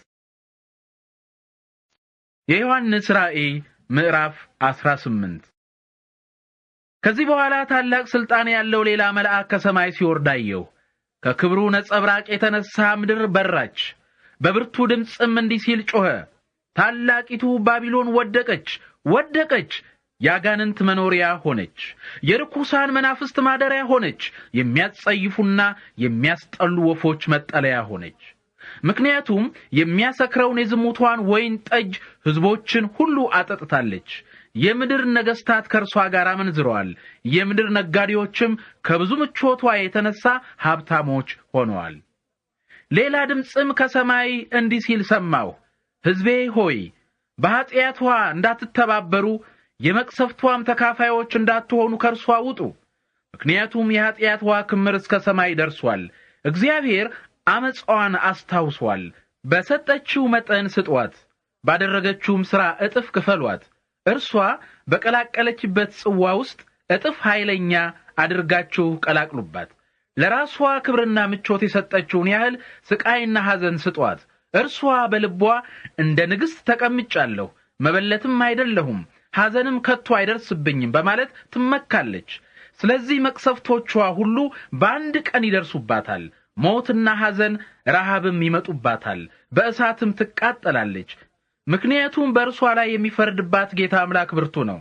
የዮሐንስ ራእይ ምዕራፍ 18። ከዚህ በኋላ ታላቅ ሥልጣን ያለው ሌላ መልአክ ከሰማይ ሲወርድ አየሁ። ከክብሩ ነጸብራቅ የተነሳ ምድር በራች። በብርቱ ድምፅም እንዲህ ሲል ጮኸ፣ ታላቂቱ ባቢሎን ወደቀች፣ ወደቀች! ያጋንንት መኖሪያ ሆነች፣ የርኩሳን መናፍስት ማደሪያ ሆነች፣ የሚያስጸይፉና የሚያስጠሉ ወፎች መጠለያ ሆነች። ምክንያቱም የሚያሰክረውን የዝሙቷን ወይን ጠጅ ሕዝቦችን ሁሉ አጠጥታለች። የምድር ነገሥታት ከእርሷ ጋር አመንዝረዋል። የምድር ነጋዴዎችም ከብዙ ምቾቷ የተነሳ ሀብታሞች ሆነዋል። ሌላ ድምፅም ከሰማይ እንዲህ ሲል ሰማሁ፣ ሕዝቤ ሆይ በኃጢአቷ እንዳትተባበሩ የመቅሰፍቷም ተካፋዮች እንዳትሆኑ ከእርሷ ውጡ። ምክንያቱም የኃጢአቷ ክምር እስከ ሰማይ ደርሷል። እግዚአብሔር አመፃዋን አስታውሷል። በሰጠችው መጠን ስጧት፣ ባደረገችውም ሥራ እጥፍ ክፈሏት። እርሷ በቀላቀለችበት ጽዋ ውስጥ እጥፍ ኃይለኛ አድርጋችሁ ቀላቅሉባት። ለራሷ ክብርና ምቾት የሰጠችውን ያህል ስቃይና ሐዘን ስጧት። እርሷ በልቧ እንደ ንግሥት ተቀምጫለሁ፣ መበለትም አይደለሁም፣ ሐዘንም ከቶ አይደርስብኝም በማለት ትመካለች። ስለዚህ መቅሰፍቶቿ ሁሉ በአንድ ቀን ይደርሱባታል። ሞትና ሐዘን ረሃብም ይመጡባታል፣ በእሳትም ትቃጠላለች። ምክንያቱም በእርሷ ላይ የሚፈርድባት ጌታ አምላክ ብርቱ ነው።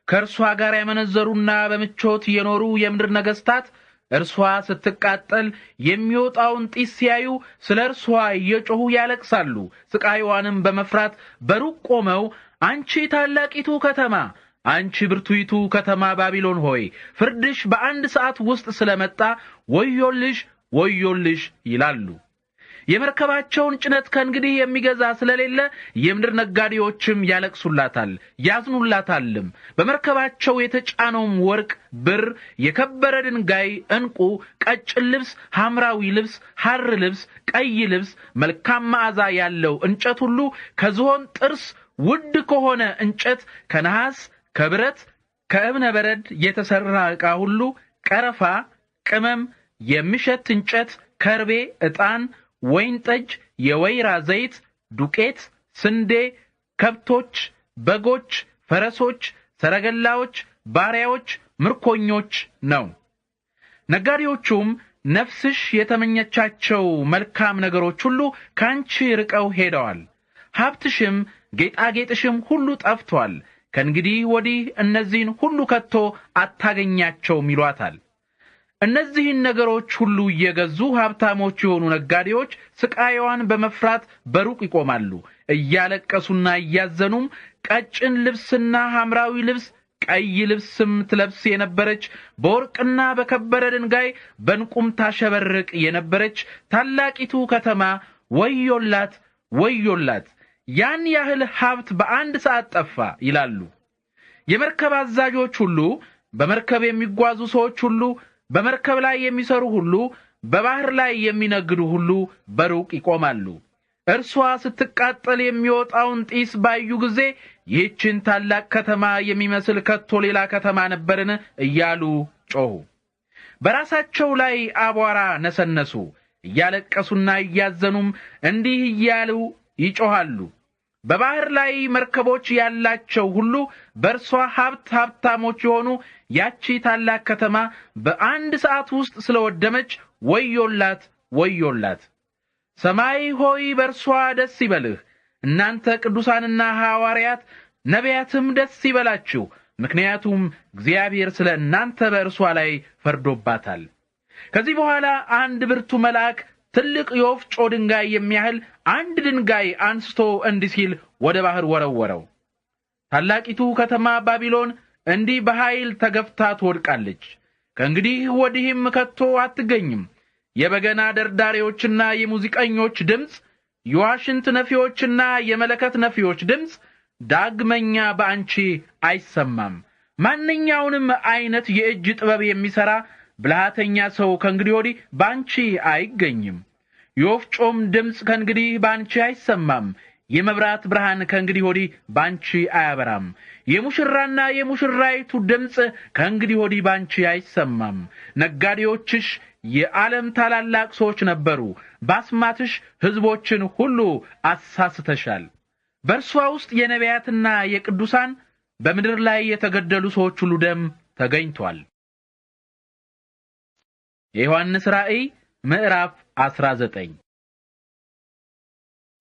ከእርሷ ጋር ያመነዘሩና በምቾት የኖሩ የምድር ነገሥታት እርሷ ስትቃጠል የሚወጣውን ጢስ ሲያዩ ስለ እርሷ እየጮኹ ያለቅሳሉ። ስቃይዋንም በመፍራት በሩቅ ቆመው አንቺ ታላቂቱ ከተማ፣ አንቺ ብርቱይቱ ከተማ ባቢሎን ሆይ ፍርድሽ በአንድ ሰዓት ውስጥ ስለመጣ ወዮልሽ፣ ወዮልሽ ይላሉ። የመርከባቸውን ጭነት ከእንግዲህ የሚገዛ ስለሌለ የምድር ነጋዴዎችም ያለቅሱላታል፣ ያዝኑላታልም። በመርከባቸው የተጫነውም ወርቅ፣ ብር፣ የከበረ ድንጋይ፣ ዕንቁ፣ ቀጭን ልብስ፣ ሐምራዊ ልብስ፣ ሐር ልብስ፣ ቀይ ልብስ፣ መልካም መዓዛ ያለው እንጨት ሁሉ ከዝሆን ጥርስ ውድ ከሆነ እንጨት፣ ከነሐስ፣ ከብረት፣ ከእብነ በረድ የተሠራ ዕቃ ሁሉ፣ ቀረፋ፣ ቅመም፣ የሚሸት እንጨት፣ ከርቤ፣ ዕጣን፣ ወይን ጠጅ፣ የወይራ ዘይት፣ ዱቄት፣ ስንዴ፣ ከብቶች፣ በጎች፣ ፈረሶች፣ ሰረገላዎች፣ ባሪያዎች፣ ምርኮኞች ነው። ነጋዴዎቹም ነፍስሽ የተመኘቻቸው መልካም ነገሮች ሁሉ ካንቺ ርቀው ሄደዋል፣ ሀብትሽም ጌጣጌጥሽም ሁሉ ጠፍቷል፣ ከእንግዲህ ወዲህ እነዚህን ሁሉ ከቶ አታገኛቸውም ይሏታል። እነዚህን ነገሮች ሁሉ እየገዙ ሀብታሞች የሆኑ ነጋዴዎች ስቃይዋን በመፍራት በሩቅ ይቆማሉ። እያለቀሱና እያዘኑም ቀጭን ልብስና ሐምራዊ ልብስ፣ ቀይ ልብስም ትለብስ የነበረች በወርቅና በከበረ ድንጋይ በዕንቁም ታሸበርቅ የነበረች ታላቂቱ ከተማ ወዮላት፣ ወዮላት! ያን ያህል ሀብት በአንድ ሰዓት ጠፋ ይላሉ። የመርከብ አዛዦች ሁሉ፣ በመርከብ የሚጓዙ ሰዎች ሁሉ፣ በመርከብ ላይ የሚሰሩ ሁሉ፣ በባህር ላይ የሚነግዱ ሁሉ በሩቅ ይቆማሉ። እርሷ ስትቃጠል የሚወጣውን ጢስ ባዩ ጊዜ ይህችን ታላቅ ከተማ የሚመስል ከቶ ሌላ ከተማ ነበርን እያሉ ጮኹ። በራሳቸው ላይ አቧራ ነሰነሱ። እያለቀሱና እያዘኑም እንዲህ እያሉ ይጮኻሉ። በባህር ላይ መርከቦች ያላቸው ሁሉ በእርሷ ሀብታሞች የሆኑ ያቺ ታላቅ ከተማ በአንድ ሰዓት ውስጥ ስለወደመች ወዮላት፣ ወዮላት! ሰማይ ሆይ በእርሷ ደስ ይበልህ፣ እናንተ ቅዱሳንና ሐዋርያት ነቢያትም ደስ ይበላችሁ፣ ምክንያቱም እግዚአብሔር ስለ እናንተ በእርሷ ላይ ፈርዶባታል። ከዚህ በኋላ አንድ ብርቱ መልአክ ትልቅ የወፍጮ ድንጋይ የሚያህል አንድ ድንጋይ አንስቶ እንዲህ ሲል ወደ ባህር ወረወረው። ታላቂቱ ከተማ ባቢሎን እንዲህ በኃይል ተገፍታ ትወድቃለች። ከእንግዲህ ወዲህም ከቶ አትገኝም። የበገና ደርዳሪዎችና የሙዚቀኞች ድምፅ፣ የዋሽንት ነፊዎችና የመለከት ነፊዎች ድምፅ ዳግመኛ በአንቺ አይሰማም። ማንኛውንም አይነት የእጅ ጥበብ የሚሰራ ብልሃተኛ ሰው ከእንግዲህ ወዲህ በአንቺ አይገኝም። የወፍጮም ድምፅ ከእንግዲህ በአንቺ አይሰማም። የመብራት ብርሃን ከእንግዲህ ወዲህ በአንቺ አያበራም። የሙሽራና የሙሽራይቱ ድምፅ ከእንግዲህ ወዲህ በአንቺ አይሰማም። ነጋዴዎችሽ የዓለም ታላላቅ ሰዎች ነበሩ። ባስማትሽ ሕዝቦችን ሁሉ አሳስተሻል። በእርሷ ውስጥ የነቢያትና የቅዱሳን በምድር ላይ የተገደሉ ሰዎች ሁሉ ደም ተገኝቷል። የዮሐንስ ራእይ ምዕራፍ 19።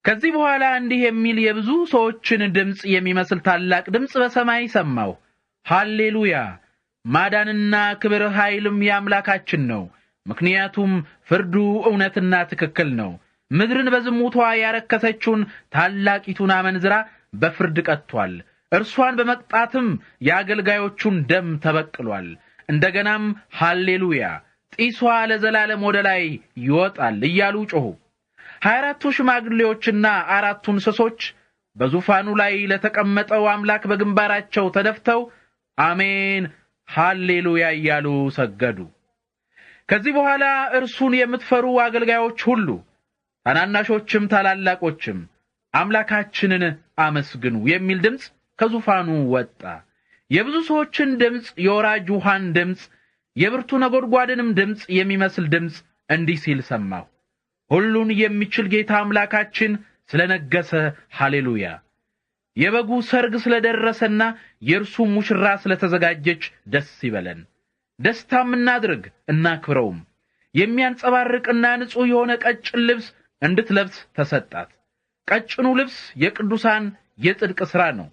ከዚህ በኋላ እንዲህ የሚል የብዙ ሰዎችን ድምፅ የሚመስል ታላቅ ድምፅ በሰማይ ሰማሁ። ሃሌሉያ! ማዳንና ክብር ኃይልም የአምላካችን ነው። ምክንያቱም ፍርዱ እውነትና ትክክል ነው። ምድርን በዝሙቷ ያረከሰችውን ታላቂቱን አመንዝራ በፍርድ ቀጥቷል። እርሷን በመቅጣትም የአገልጋዮቹን ደም ተበቅሏል። እንደገናም ሃሌሉያ! ጢሷ ለዘላለም ወደ ላይ ይወጣል እያሉ ጮኹ። 24ቱ ሽማግሌዎችና 4ቱ እንስሶች በዙፋኑ ላይ ለተቀመጠው አምላክ በግንባራቸው ተደፍተው አሜን ሃሌሉያ እያሉ ሰገዱ። ከዚህ በኋላ እርሱን የምትፈሩ አገልጋዮች ሁሉ ታናናሾችም ታላላቆችም አምላካችንን አመስግኑ የሚል ድምፅ ከዙፋኑ ወጣ። የብዙ ሰዎችን ድምፅ፣ የወራጅ ውሃን ድምፅ፣ የብርቱ ነጎድጓድንም ድምፅ የሚመስል ድምፅ እንዲህ ሲል ሰማሁ። ሁሉን የሚችል ጌታ አምላካችን ስለነገሰ ሃሌሉያ! የበጉ ሰርግ ስለደረሰና የእርሱ ሙሽራ ስለተዘጋጀች ደስ ይበለን። ደስታም እናድርግ እናክብረውም። የሚያንጸባርቅና ንጹሕ የሆነ ቀጭን ልብስ እንድትለብስ ተሰጣት። ቀጭኑ ልብስ የቅዱሳን የጽድቅ ሥራ ነው።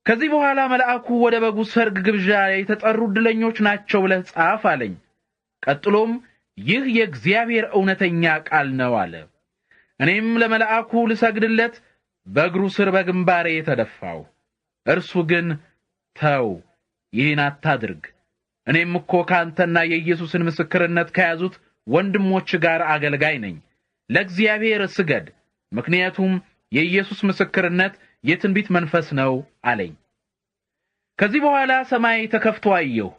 ከዚህ በኋላ መልአኩ ወደ በጉ ሰርግ ግብዣ የተጠሩ ዕድለኞች ናቸው ብለህ ጻፍ አለኝ። ቀጥሎም ይህ የእግዚአብሔር እውነተኛ ቃል ነው አለ። እኔም ለመልአኩ ልሰግድለት በእግሩ ስር በግንባሬ ተደፋው። እርሱ ግን ተው፣ ይህን አታድርግ፣ እኔም እኮ ካንተና የኢየሱስን ምስክርነት ከያዙት ወንድሞች ጋር አገልጋይ ነኝ። ለእግዚአብሔር ስገድ፣ ምክንያቱም የኢየሱስ ምስክርነት የትንቢት መንፈስ ነው አለኝ። ከዚህ በኋላ ሰማይ ተከፍቶ አየሁ።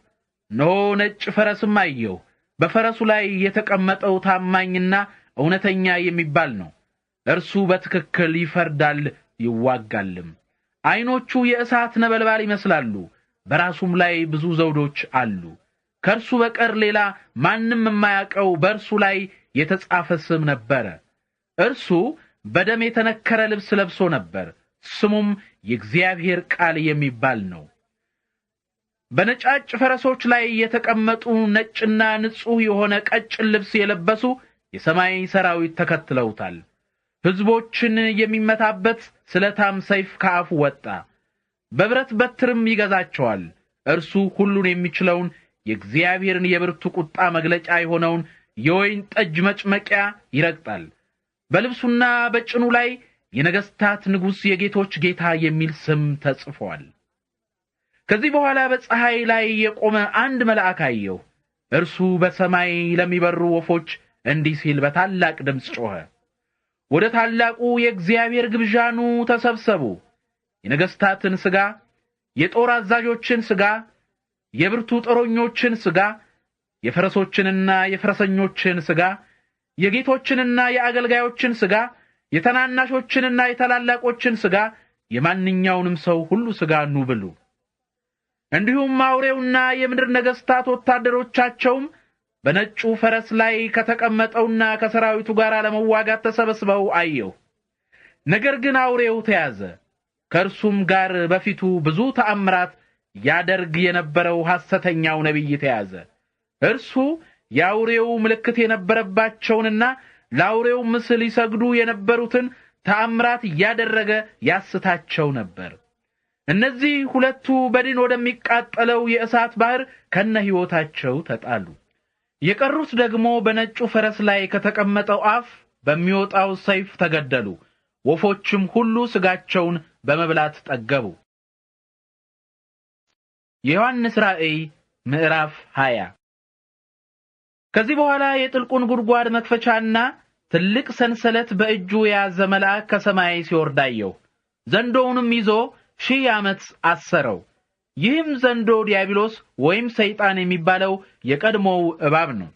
እነሆ ነጭ ፈረስም አየሁ። በፈረሱ ላይ የተቀመጠው ታማኝና እውነተኛ የሚባል ነው። እርሱ በትክክል ይፈርዳል ይዋጋልም። ዓይኖቹ የእሳት ነበልባል ይመስላሉ። በራሱም ላይ ብዙ ዘውዶች አሉ። ከእርሱ በቀር ሌላ ማንም የማያውቀው በእርሱ ላይ የተጻፈ ስም ነበረ። እርሱ በደም የተነከረ ልብስ ለብሶ ነበር። ስሙም የእግዚአብሔር ቃል የሚባል ነው። በነጫጭ ፈረሶች ላይ የተቀመጡ ነጭና ንጹሕ የሆነ ቀጭን ልብስ የለበሱ የሰማይ ሰራዊት ተከትለውታል። ሕዝቦችን የሚመታበት ስለታም ሰይፍ ከአፉ ወጣ። በብረት በትርም ይገዛቸዋል። እርሱ ሁሉን የሚችለውን የእግዚአብሔርን የብርቱ ቁጣ መግለጫ የሆነውን የወይን ጠጅ መጭመቂያ ይረግጣል። በልብሱና በጭኑ ላይ የነገስታት ንጉሥ የጌቶች ጌታ የሚል ስም ተጽፏል። ከዚህ በኋላ በፀሐይ ላይ የቆመ አንድ መልአክ አየሁ። እርሱ በሰማይ ለሚበሩ ወፎች እንዲህ ሲል በታላቅ ድምፅ ጮኸ። ወደ ታላቁ የእግዚአብሔር ግብዣ ኑ ተሰብሰቡ። የነገስታትን ሥጋ፣ የጦር አዛዦችን ሥጋ፣ የብርቱ ጦረኞችን ሥጋ፣ የፈረሶችንና የፈረሰኞችን ሥጋ፣ የጌቶችንና የአገልጋዮችን ሥጋ፣ የተናናሾችንና የታላላቆችን ሥጋ፣ የማንኛውንም ሰው ሁሉ ሥጋ ኑ ብሉ። እንዲሁም አውሬውና የምድር ነገስታት ወታደሮቻቸውም በነጩ ፈረስ ላይ ከተቀመጠውና ከሰራዊቱ ጋር ለመዋጋት ተሰብስበው አየሁ። ነገር ግን አውሬው ተያዘ። ከእርሱም ጋር በፊቱ ብዙ ተአምራት ያደርግ የነበረው ሐሰተኛው ነቢይ ተያዘ። እርሱ የአውሬው ምልክት የነበረባቸውንና ለአውሬው ምስል ይሰግዱ የነበሩትን ተአምራት ያደረገ ያስታቸው ነበር። እነዚህ ሁለቱ በዲን ወደሚቃጠለው የእሳት ባህር ከነሕይወታቸው ተጣሉ። የቀሩት ደግሞ በነጩ ፈረስ ላይ ከተቀመጠው አፍ በሚወጣው ሰይፍ ተገደሉ። ወፎችም ሁሉ ሥጋቸውን በመብላት ጠገቡ። የዮሐንስ ራእይ ምዕራፍ 20 ከዚህ በኋላ የጥልቁን ጉድጓድ መክፈቻና ትልቅ ሰንሰለት በእጁ የያዘ መልአክ ከሰማይ ሲወርድ አየሁ። ዘንዶውንም ይዞ 1000 ዓመት አሰረው። ይህም ዘንዶ ዲያብሎስ ወይም ሰይጣን የሚባለው የቀድሞው እባብ ነው።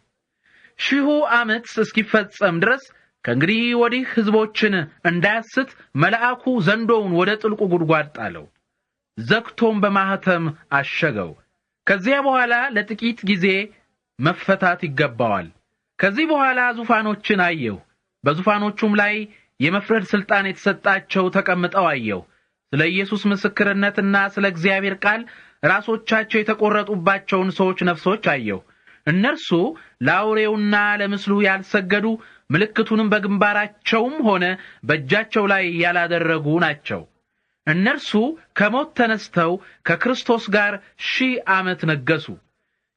1000 ዓመት እስኪፈጸም ድረስ ከእንግዲህ ወዲህ ሕዝቦችን እንዳያስት መልአኩ ዘንዶውን ወደ ጥልቁ ጉድጓድ ጣለው፣ ዘግቶም በማህተም አሸገው። ከዚያ በኋላ ለጥቂት ጊዜ መፈታት ይገባዋል። ከዚህ በኋላ ዙፋኖችን አየሁ። በዙፋኖቹም ላይ የመፍረድ ስልጣን የተሰጣቸው ተቀምጠው አየሁ። ስለ ኢየሱስ ምስክርነትና ስለ እግዚአብሔር ቃል ራሶቻቸው የተቆረጡባቸውን ሰዎች ነፍሶች አየሁ። እነርሱ ለአውሬውና ለምስሉ ያልሰገዱ ምልክቱንም በግንባራቸውም ሆነ በእጃቸው ላይ ያላደረጉ ናቸው። እነርሱ ከሞት ተነስተው ከክርስቶስ ጋር 1000 ዓመት ነገሱ።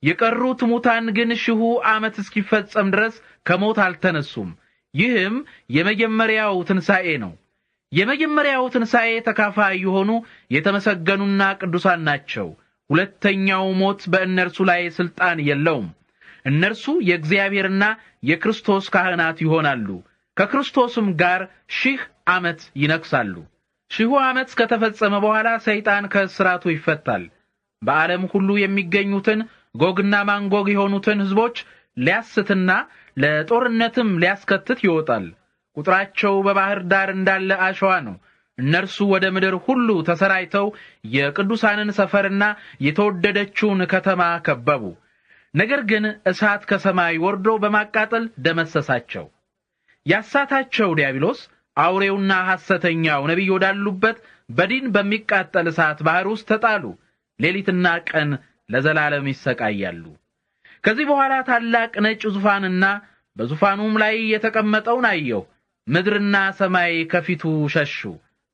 የቀሩት ሙታን ግን 1000 ዓመት እስኪፈጸም ድረስ ከሞት አልተነሱም። ይህም የመጀመሪያው ትንሣኤ ነው። የመጀመሪያው ትንሣኤ ተካፋይ የሆኑ የተመሰገኑና ቅዱሳን ናቸው። ሁለተኛው ሞት በእነርሱ ላይ ስልጣን የለውም። እነርሱ የእግዚአብሔርና የክርስቶስ ካህናት ይሆናሉ። ከክርስቶስም ጋር 1000 ዓመት ይነግሳሉ። 1000 ዓመት ከተፈጸመ በኋላ ሰይጣን ከእስራቱ ይፈታል። በዓለም ሁሉ የሚገኙትን ጎግና ማንጎግ የሆኑትን ሕዝቦች ሊያስትና ለጦርነትም ሊያስከትት ይወጣል። ቁጥራቸው በባህር ዳር እንዳለ አሸዋ ነው። እነርሱ ወደ ምድር ሁሉ ተሰራይተው የቅዱሳንን ሰፈርና የተወደደችውን ከተማ ከበቡ። ነገር ግን እሳት ከሰማይ ወርዶ በማቃጠል ደመሰሳቸው። ያሳታቸው ዲያብሎስ አውሬውና ሐሰተኛው ነቢይ ወዳሉበት በዲን በሚቃጠል እሳት ባህር ውስጥ ተጣሉ። ሌሊትና ቀን ለዘላለም ይሰቃያሉ። ከዚህ በኋላ ታላቅ ነጭ ዙፋንና በዙፋኑም ላይ የተቀመጠውን አየሁ። ምድርና ሰማይ ከፊቱ ሸሹ፣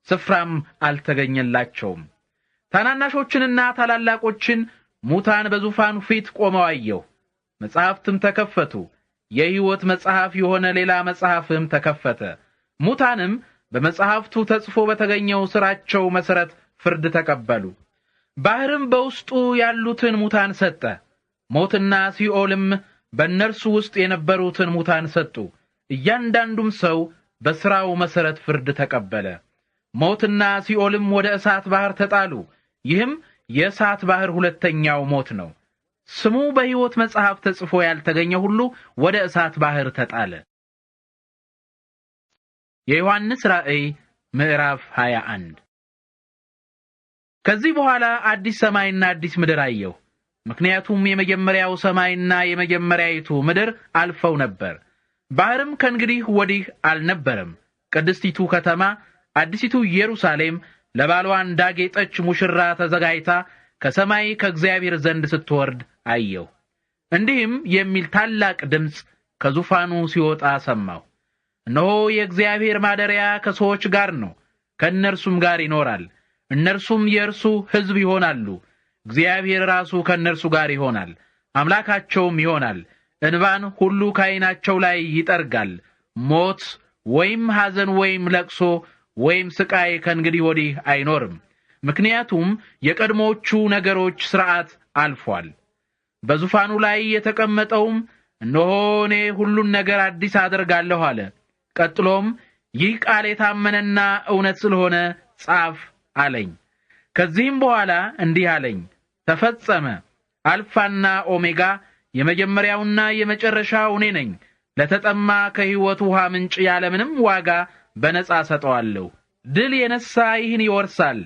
ስፍራም አልተገኘላቸውም። ታናናሾችንና ታላላቆችን ሙታን በዙፋኑ ፊት ቆመው አየሁ። መጽሐፍትም ተከፈቱ። የሕይወት መጽሐፍ የሆነ ሌላ መጽሐፍም ተከፈተ። ሙታንም በመጽሐፍቱ ተጽፎ በተገኘው ሥራቸው መሠረት ፍርድ ተቀበሉ። ባህርም በውስጡ ያሉትን ሙታን ሰጠ። ሞትና ሲኦልም በእነርሱ ውስጥ የነበሩትን ሙታን ሰጡ። እያንዳንዱም ሰው በሥራው መሠረት ፍርድ ተቀበለ። ሞትና ሲኦልም ወደ እሳት ባህር ተጣሉ። ይህም የእሳት ባህር ሁለተኛው ሞት ነው። ስሙ በሕይወት መጽሐፍ ተጽፎ ያልተገኘ ሁሉ ወደ እሳት ባህር ተጣለ። የዮሐንስ ራእይ ምዕራፍ 21። ከዚህ በኋላ አዲስ ሰማይና አዲስ ምድር አየሁ። ምክንያቱም የመጀመሪያው ሰማይና የመጀመሪያይቱ ምድር አልፈው ነበር። ባህርም ከእንግዲህ ወዲህ አልነበረም። ቅድስቲቱ ከተማ አዲሲቱ ኢየሩሳሌም ለባሏ እንዳጌጠች ሙሽራ ተዘጋጅታ ከሰማይ ከእግዚአብሔር ዘንድ ስትወርድ አየሁ። እንዲህም የሚል ታላቅ ድምፅ ከዙፋኑ ሲወጣ ሰማሁ። እነሆ የእግዚአብሔር ማደሪያ ከሰዎች ጋር ነው፣ ከእነርሱም ጋር ይኖራል። እነርሱም የእርሱ ሕዝብ ይሆናሉ። እግዚአብሔር ራሱ ከእነርሱ ጋር ይሆናል፣ አምላካቸውም ይሆናል። እንባን ሁሉ ከዓይናቸው ላይ ይጠርጋል። ሞት ወይም ሐዘን ወይም ለቅሶ ወይም ስቃይ ከእንግዲህ ወዲህ አይኖርም። ምክንያቱም የቀድሞቹ ነገሮች ሥርዓት አልፏል። በዙፋኑ ላይ የተቀመጠውም እነሆ እኔ ሁሉን ነገር አዲስ አደርጋለሁ አለ። ቀጥሎም ይህ ቃል የታመነና እውነት ስለሆነ ጻፍ አለኝ። ከዚህም በኋላ እንዲህ አለኝ፣ ተፈጸመ። አልፋና ኦሜጋ የመጀመሪያውና የመጨረሻው እኔ ነኝ። ለተጠማ ከሕይወት ውሃ ምንጭ ያለምንም ዋጋ በነጻ ሰጠዋለሁ። ድል የነሳ ይህን ይወርሳል።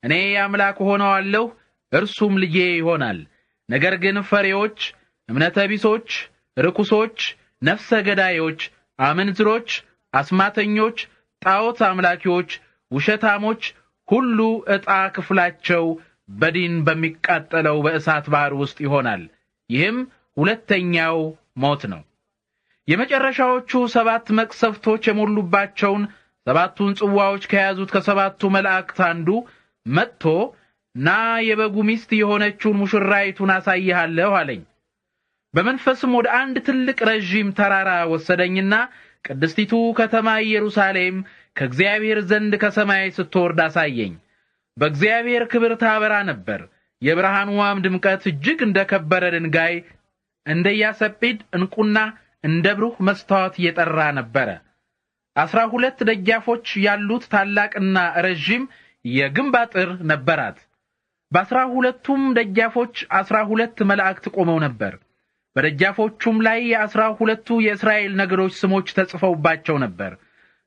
እኔ አምላክ ሆነዋለሁ፣ እርሱም ልጄ ይሆናል። ነገር ግን ፈሪዎች፣ እምነተ ቢሶች፣ ርኩሶች፣ ነፍሰ ገዳዮች፣ አመንዝሮች፣ አስማተኞች፣ ጣዖት አምላኪዎች፣ ውሸታሞች ሁሉ ዕጣ ክፍላቸው በዲን በሚቃጠለው በእሳት ባህር ውስጥ ይሆናል። ይህም ሁለተኛው ሞት ነው። የመጨረሻዎቹ 7 መቅሰፍቶች የሞሉባቸውን 7ቱን ጽዋዎች ከያዙት ከሰባቱ መላእክት አንዱ መጥቶ ና የበጉ ሚስት የሆነችውን ሙሽራይቱን አሳይሃለሁ አለኝ። በመንፈስም ወደ አንድ ትልቅ ረዥም ተራራ ወሰደኝና ቅድስቲቱ ከተማ ኢየሩሳሌም ከእግዚአብሔር ዘንድ ከሰማይ ስትወርድ አሳየኝ። በእግዚአብሔር ክብር ታበራ ነበር። የብርሃንዋም ድምቀት እጅግ እንደ ከበረ ድንጋይ እንደ ኢያሰጲድ ዕንቁና እንደ ብሩህ መስታወት የጠራ ነበረ። 12 ደጃፎች ያሉት ታላቅና ረጅም የግንብ አጥር ነበራት። በ12ቱም ደጃፎች 12 መላእክት ቆመው ነበር። በደጃፎቹም ላይ የ12ቱ የእስራኤል ነገዶች ስሞች ተጽፈውባቸው ነበር።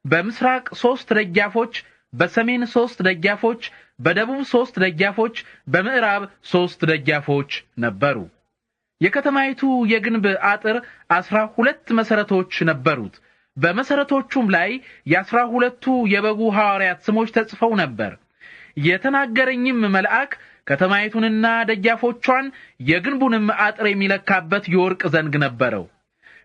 በምስራቅ 3 ደጃፎች፣ በሰሜን 3 ደጃፎች፣ በደቡብ 3 ደጃፎች፣ በምዕራብ 3 ደጃፎች ነበሩ። የከተማይቱ የግንብ አጥር 12 መሰረቶች ነበሩት። በመሰረቶቹም ላይ የ12ቱ የበጉ ሐዋርያት ስሞች ተጽፈው ነበር። የተናገረኝም መልአክ ከተማይቱንና ደጃፎቿን የግንቡንም አጥር የሚለካበት የወርቅ ዘንግ ነበረው።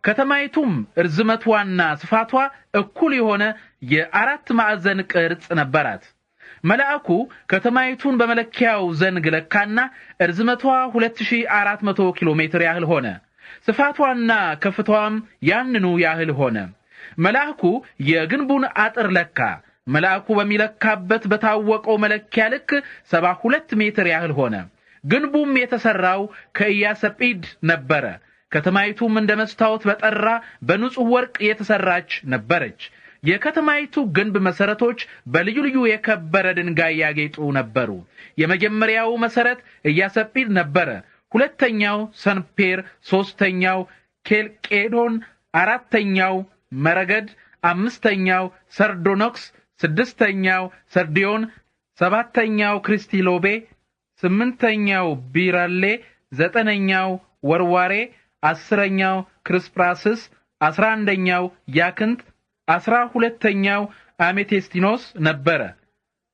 ከተማይቱም እርዝመቷና ስፋቷ እኩል የሆነ የ4 ማዕዘን ቅርጽ ነበራት። መልአኩ ከተማይቱን በመለኪያው ዘንግ ለካና እርዝመቷ 2400 ኪሎ ሜትር ያህል ሆነ። ስፋቷና ከፍታዋም ያንኑ ያህል ሆነ። መልአኩ የግንቡን አጥር ለካ። መልአኩ በሚለካበት በታወቀው መለኪያ ልክ 72 ሜትር ያህል ሆነ። ግንቡም የተሰራው ከኢያሰጲድ ነበረ። ከተማይቱም እንደ መስታወት በጠራ በንጹህ ወርቅ የተሰራች ነበረች። የከተማይቱ ግንብ መሰረቶች በልዩ ልዩ የከበረ ድንጋይ ያጌጡ ነበሩ። የመጀመሪያው መሰረት ኢያሰጲድ ነበረ። ሁለተኛው ሰንፔር፣ ሶስተኛው ኬልቄዶን፣ አራተኛው መረገድ፣ አምስተኛው ሰርዶኖክስ፣ ስድስተኛው ሰርዲዮን፣ ሰባተኛው ክሪስቲሎቤ፣ ስምንተኛው ቢራሌ፣ ዘጠነኛው ወርዋሬ፣ 10ኛው ክርስፕራስስ፣ 11ኛው ያክንት፣ 12ኛው አሜቴስቲኖስ ነበረ።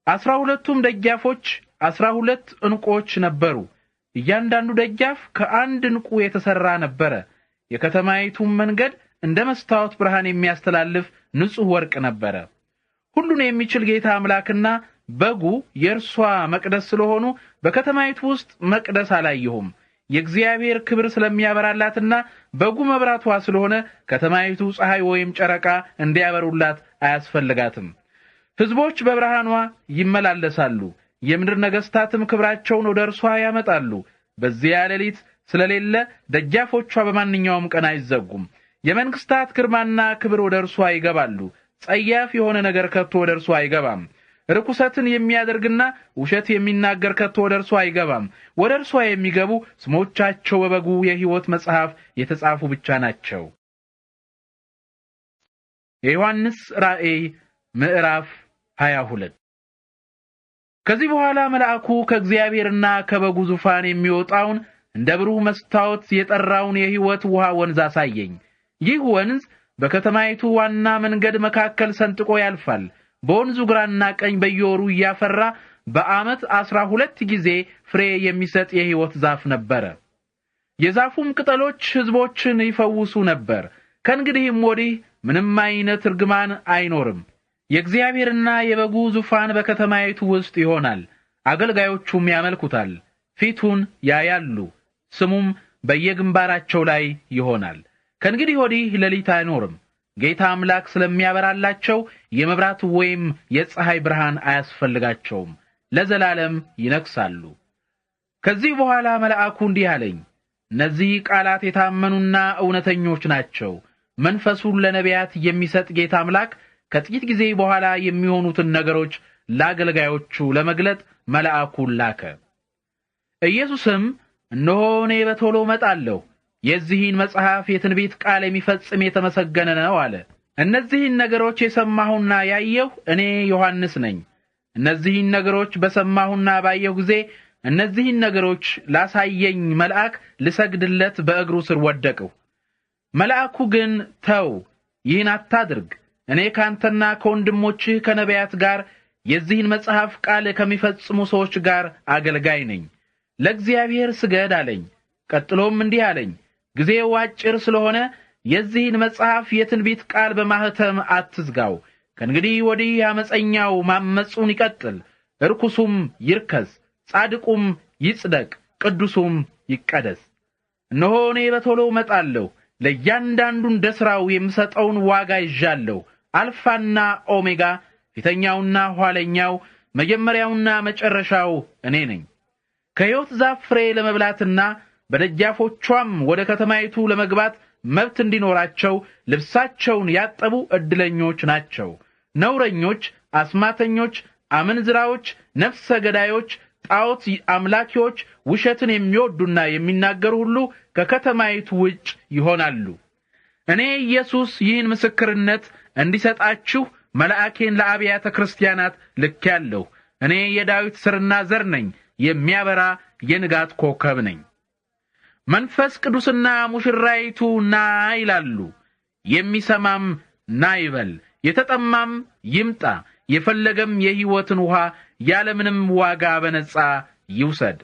12ቱም ደጃፎች 12 ዕንቁዎች ነበሩ። እያንዳንዱ ደጃፍ ከአንድ ዕንቁ የተሰራ ነበረ። የከተማይቱም መንገድ እንደ መስታወት ብርሃን የሚያስተላልፍ ንጹህ ወርቅ ነበረ። ሁሉን የሚችል ጌታ አምላክና በጉ የእርሷ መቅደስ ስለሆኑ በከተማይቱ ውስጥ መቅደስ አላየሁም። የእግዚአብሔር ክብር ስለሚያበራላትና በጉ መብራቷ ስለሆነ ከተማይቱ ፀሐይ ወይም ጨረቃ እንዲያበሩላት አያስፈልጋትም። ሕዝቦች በብርሃኗ ይመላለሳሉ፣ የምድር ነገሥታትም ክብራቸውን ወደ እርሷ ያመጣሉ። በዚያ ሌሊት ስለሌለ ደጃፎቿ በማንኛውም ቀን አይዘጉም። የመንግስታት ግርማና ክብር ወደ እርሷ ይገባሉ። ጸያፍ የሆነ ነገር ከቶ ወደ እርሷ አይገባም። ርኩሰትን የሚያደርግና ውሸት የሚናገር ከቶ ወደ እርሷ አይገባም። ወደ እርሷ የሚገቡ ስሞቻቸው በበጉ የሕይወት መጽሐፍ የተጻፉ ብቻ ናቸው። የዮሐንስ ራእይ ምዕራፍ 22። ከዚህ በኋላ መልአኩ ከእግዚአብሔርና ከበጉ ዙፋን የሚወጣውን እንደ ብሩህ መስታወት የጠራውን የሕይወት ውሃ ወንዝ አሳየኝ። ይህ ወንዝ በከተማይቱ ዋና መንገድ መካከል ሰንጥቆ ያልፋል። በወንዙ ግራና ቀኝ በየወሩ እያፈራ በዓመት 12 ጊዜ ፍሬ የሚሰጥ የሕይወት ዛፍ ነበረ። የዛፉም ቅጠሎች ሕዝቦችን ይፈውሱ ነበር። ከእንግዲህም ወዲህ ምንም አይነት እርግማን አይኖርም። የእግዚአብሔርና የበጉ ዙፋን በከተማይቱ ውስጥ ይሆናል። አገልጋዮቹም ያመልኩታል፣ ፊቱን ያያሉ፣ ስሙም በየግንባራቸው ላይ ይሆናል። ከእንግዲህ ወዲህ ሌሊት አይኖርም። ጌታ አምላክ ስለሚያበራላቸው የመብራት ወይም የፀሐይ ብርሃን አያስፈልጋቸውም፣ ለዘላለም ይነግሣሉ። ከዚህ በኋላ መልአኩ እንዲህ አለኝ፣ እነዚህ ቃላት የታመኑና እውነተኞች ናቸው። መንፈሱን ለነቢያት የሚሰጥ ጌታ አምላክ ከጥቂት ጊዜ በኋላ የሚሆኑትን ነገሮች ለአገልጋዮቹ ለመግለጥ መልአኩን ላከ። ኢየሱስም እነሆ እኔ በቶሎ እመጣለሁ፣ የዚህን መጽሐፍ የትንቢት ቃል የሚፈጽም የተመሰገነ ነው አለ። እነዚህን ነገሮች የሰማሁና ያየሁ እኔ ዮሐንስ ነኝ። እነዚህን ነገሮች በሰማሁና ባየሁ ጊዜ እነዚህን ነገሮች ላሳየኝ መልአክ ልሰግድለት በእግሩ ስር ወደቅሁ። መልአኩ ግን ተው፣ ይህን አታድርግ፣ እኔ ካንተና ከወንድሞችህ ከነቢያት ጋር የዚህን መጽሐፍ ቃል ከሚፈጽሙ ሰዎች ጋር አገልጋይ ነኝ። ለእግዚአብሔር ስገድ አለኝ። ቀጥሎም እንዲህ አለኝ፣ ጊዜው አጭር ስለሆነ የዚህን መጽሐፍ የትንቢት ቃል በማህተም አትዝጋው። ከእንግዲህ ወዲህ አመፀኛው ማመፁን ይቀጥል፣ ርኩሱም ይርከስ፣ ጻድቁም ይጽደቅ፣ ቅዱሱም ይቀደስ። እነሆ እኔ በቶሎ እመጣለሁ፣ ለእያንዳንዱ እንደ ሥራው የምሰጠውን ዋጋ ይዣለሁ። አልፋና ኦሜጋ፣ ፊተኛውና ኋለኛው፣ መጀመሪያውና መጨረሻው እኔ ነኝ። ከሕይወት ዛፍ ፍሬ ለመብላትና በደጃፎቿም ወደ ከተማይቱ ለመግባት መብት እንዲኖራቸው ልብሳቸውን ያጠቡ ዕድለኞች ናቸው። ነውረኞች፣ አስማተኞች፣ አመንዝራዎች፣ ነፍሰ ገዳዮች፣ ጣዖት አምላኪዎች፣ ውሸትን የሚወዱና የሚናገሩ ሁሉ ከከተማይቱ ውጭ ይሆናሉ። እኔ ኢየሱስ ይህን ምስክርነት እንዲሰጣችሁ መልአኬን ለአብያተ ክርስቲያናት ልኬአለሁ። እኔ የዳዊት ሥርና ዘር ነኝ፣ የሚያበራ የንጋት ኮከብ ነኝ። መንፈስ ቅዱስና ሙሽራይቱ ና ይላሉ። የሚሰማም ና ይበል፣ የተጠማም ይምጣ፣ የፈለገም የሕይወትን ውሃ ያለምንም ዋጋ በነጻ ይውሰድ።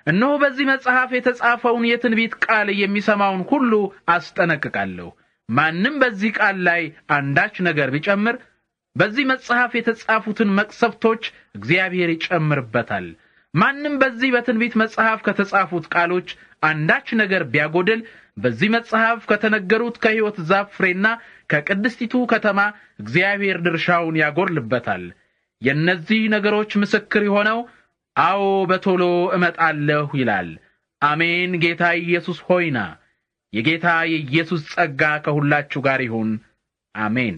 እነሆ በዚህ መጽሐፍ የተጻፈውን የትንቢት ቃል የሚሰማውን ሁሉ አስጠነቅቃለሁ። ማንም በዚህ ቃል ላይ አንዳች ነገር ቢጨምር በዚህ መጽሐፍ የተጻፉትን መቅሰፍቶች እግዚአብሔር ይጨምርበታል። ማንም በዚህ በትንቢት መጽሐፍ ከተጻፉት ቃሎች አንዳች ነገር ቢያጎድል በዚህ መጽሐፍ ከተነገሩት ከሕይወት ዛፍ ፍሬና ከቅድስቲቱ ከተማ እግዚአብሔር ድርሻውን ያጎድልበታል። የእነዚህ ነገሮች ምስክር የሆነው አዎ በቶሎ እመጣለሁ ይላል። አሜን። ጌታ ኢየሱስ ሆይና የጌታ የኢየሱስ ጸጋ ከሁላችሁ ጋር ይሁን። አሜን።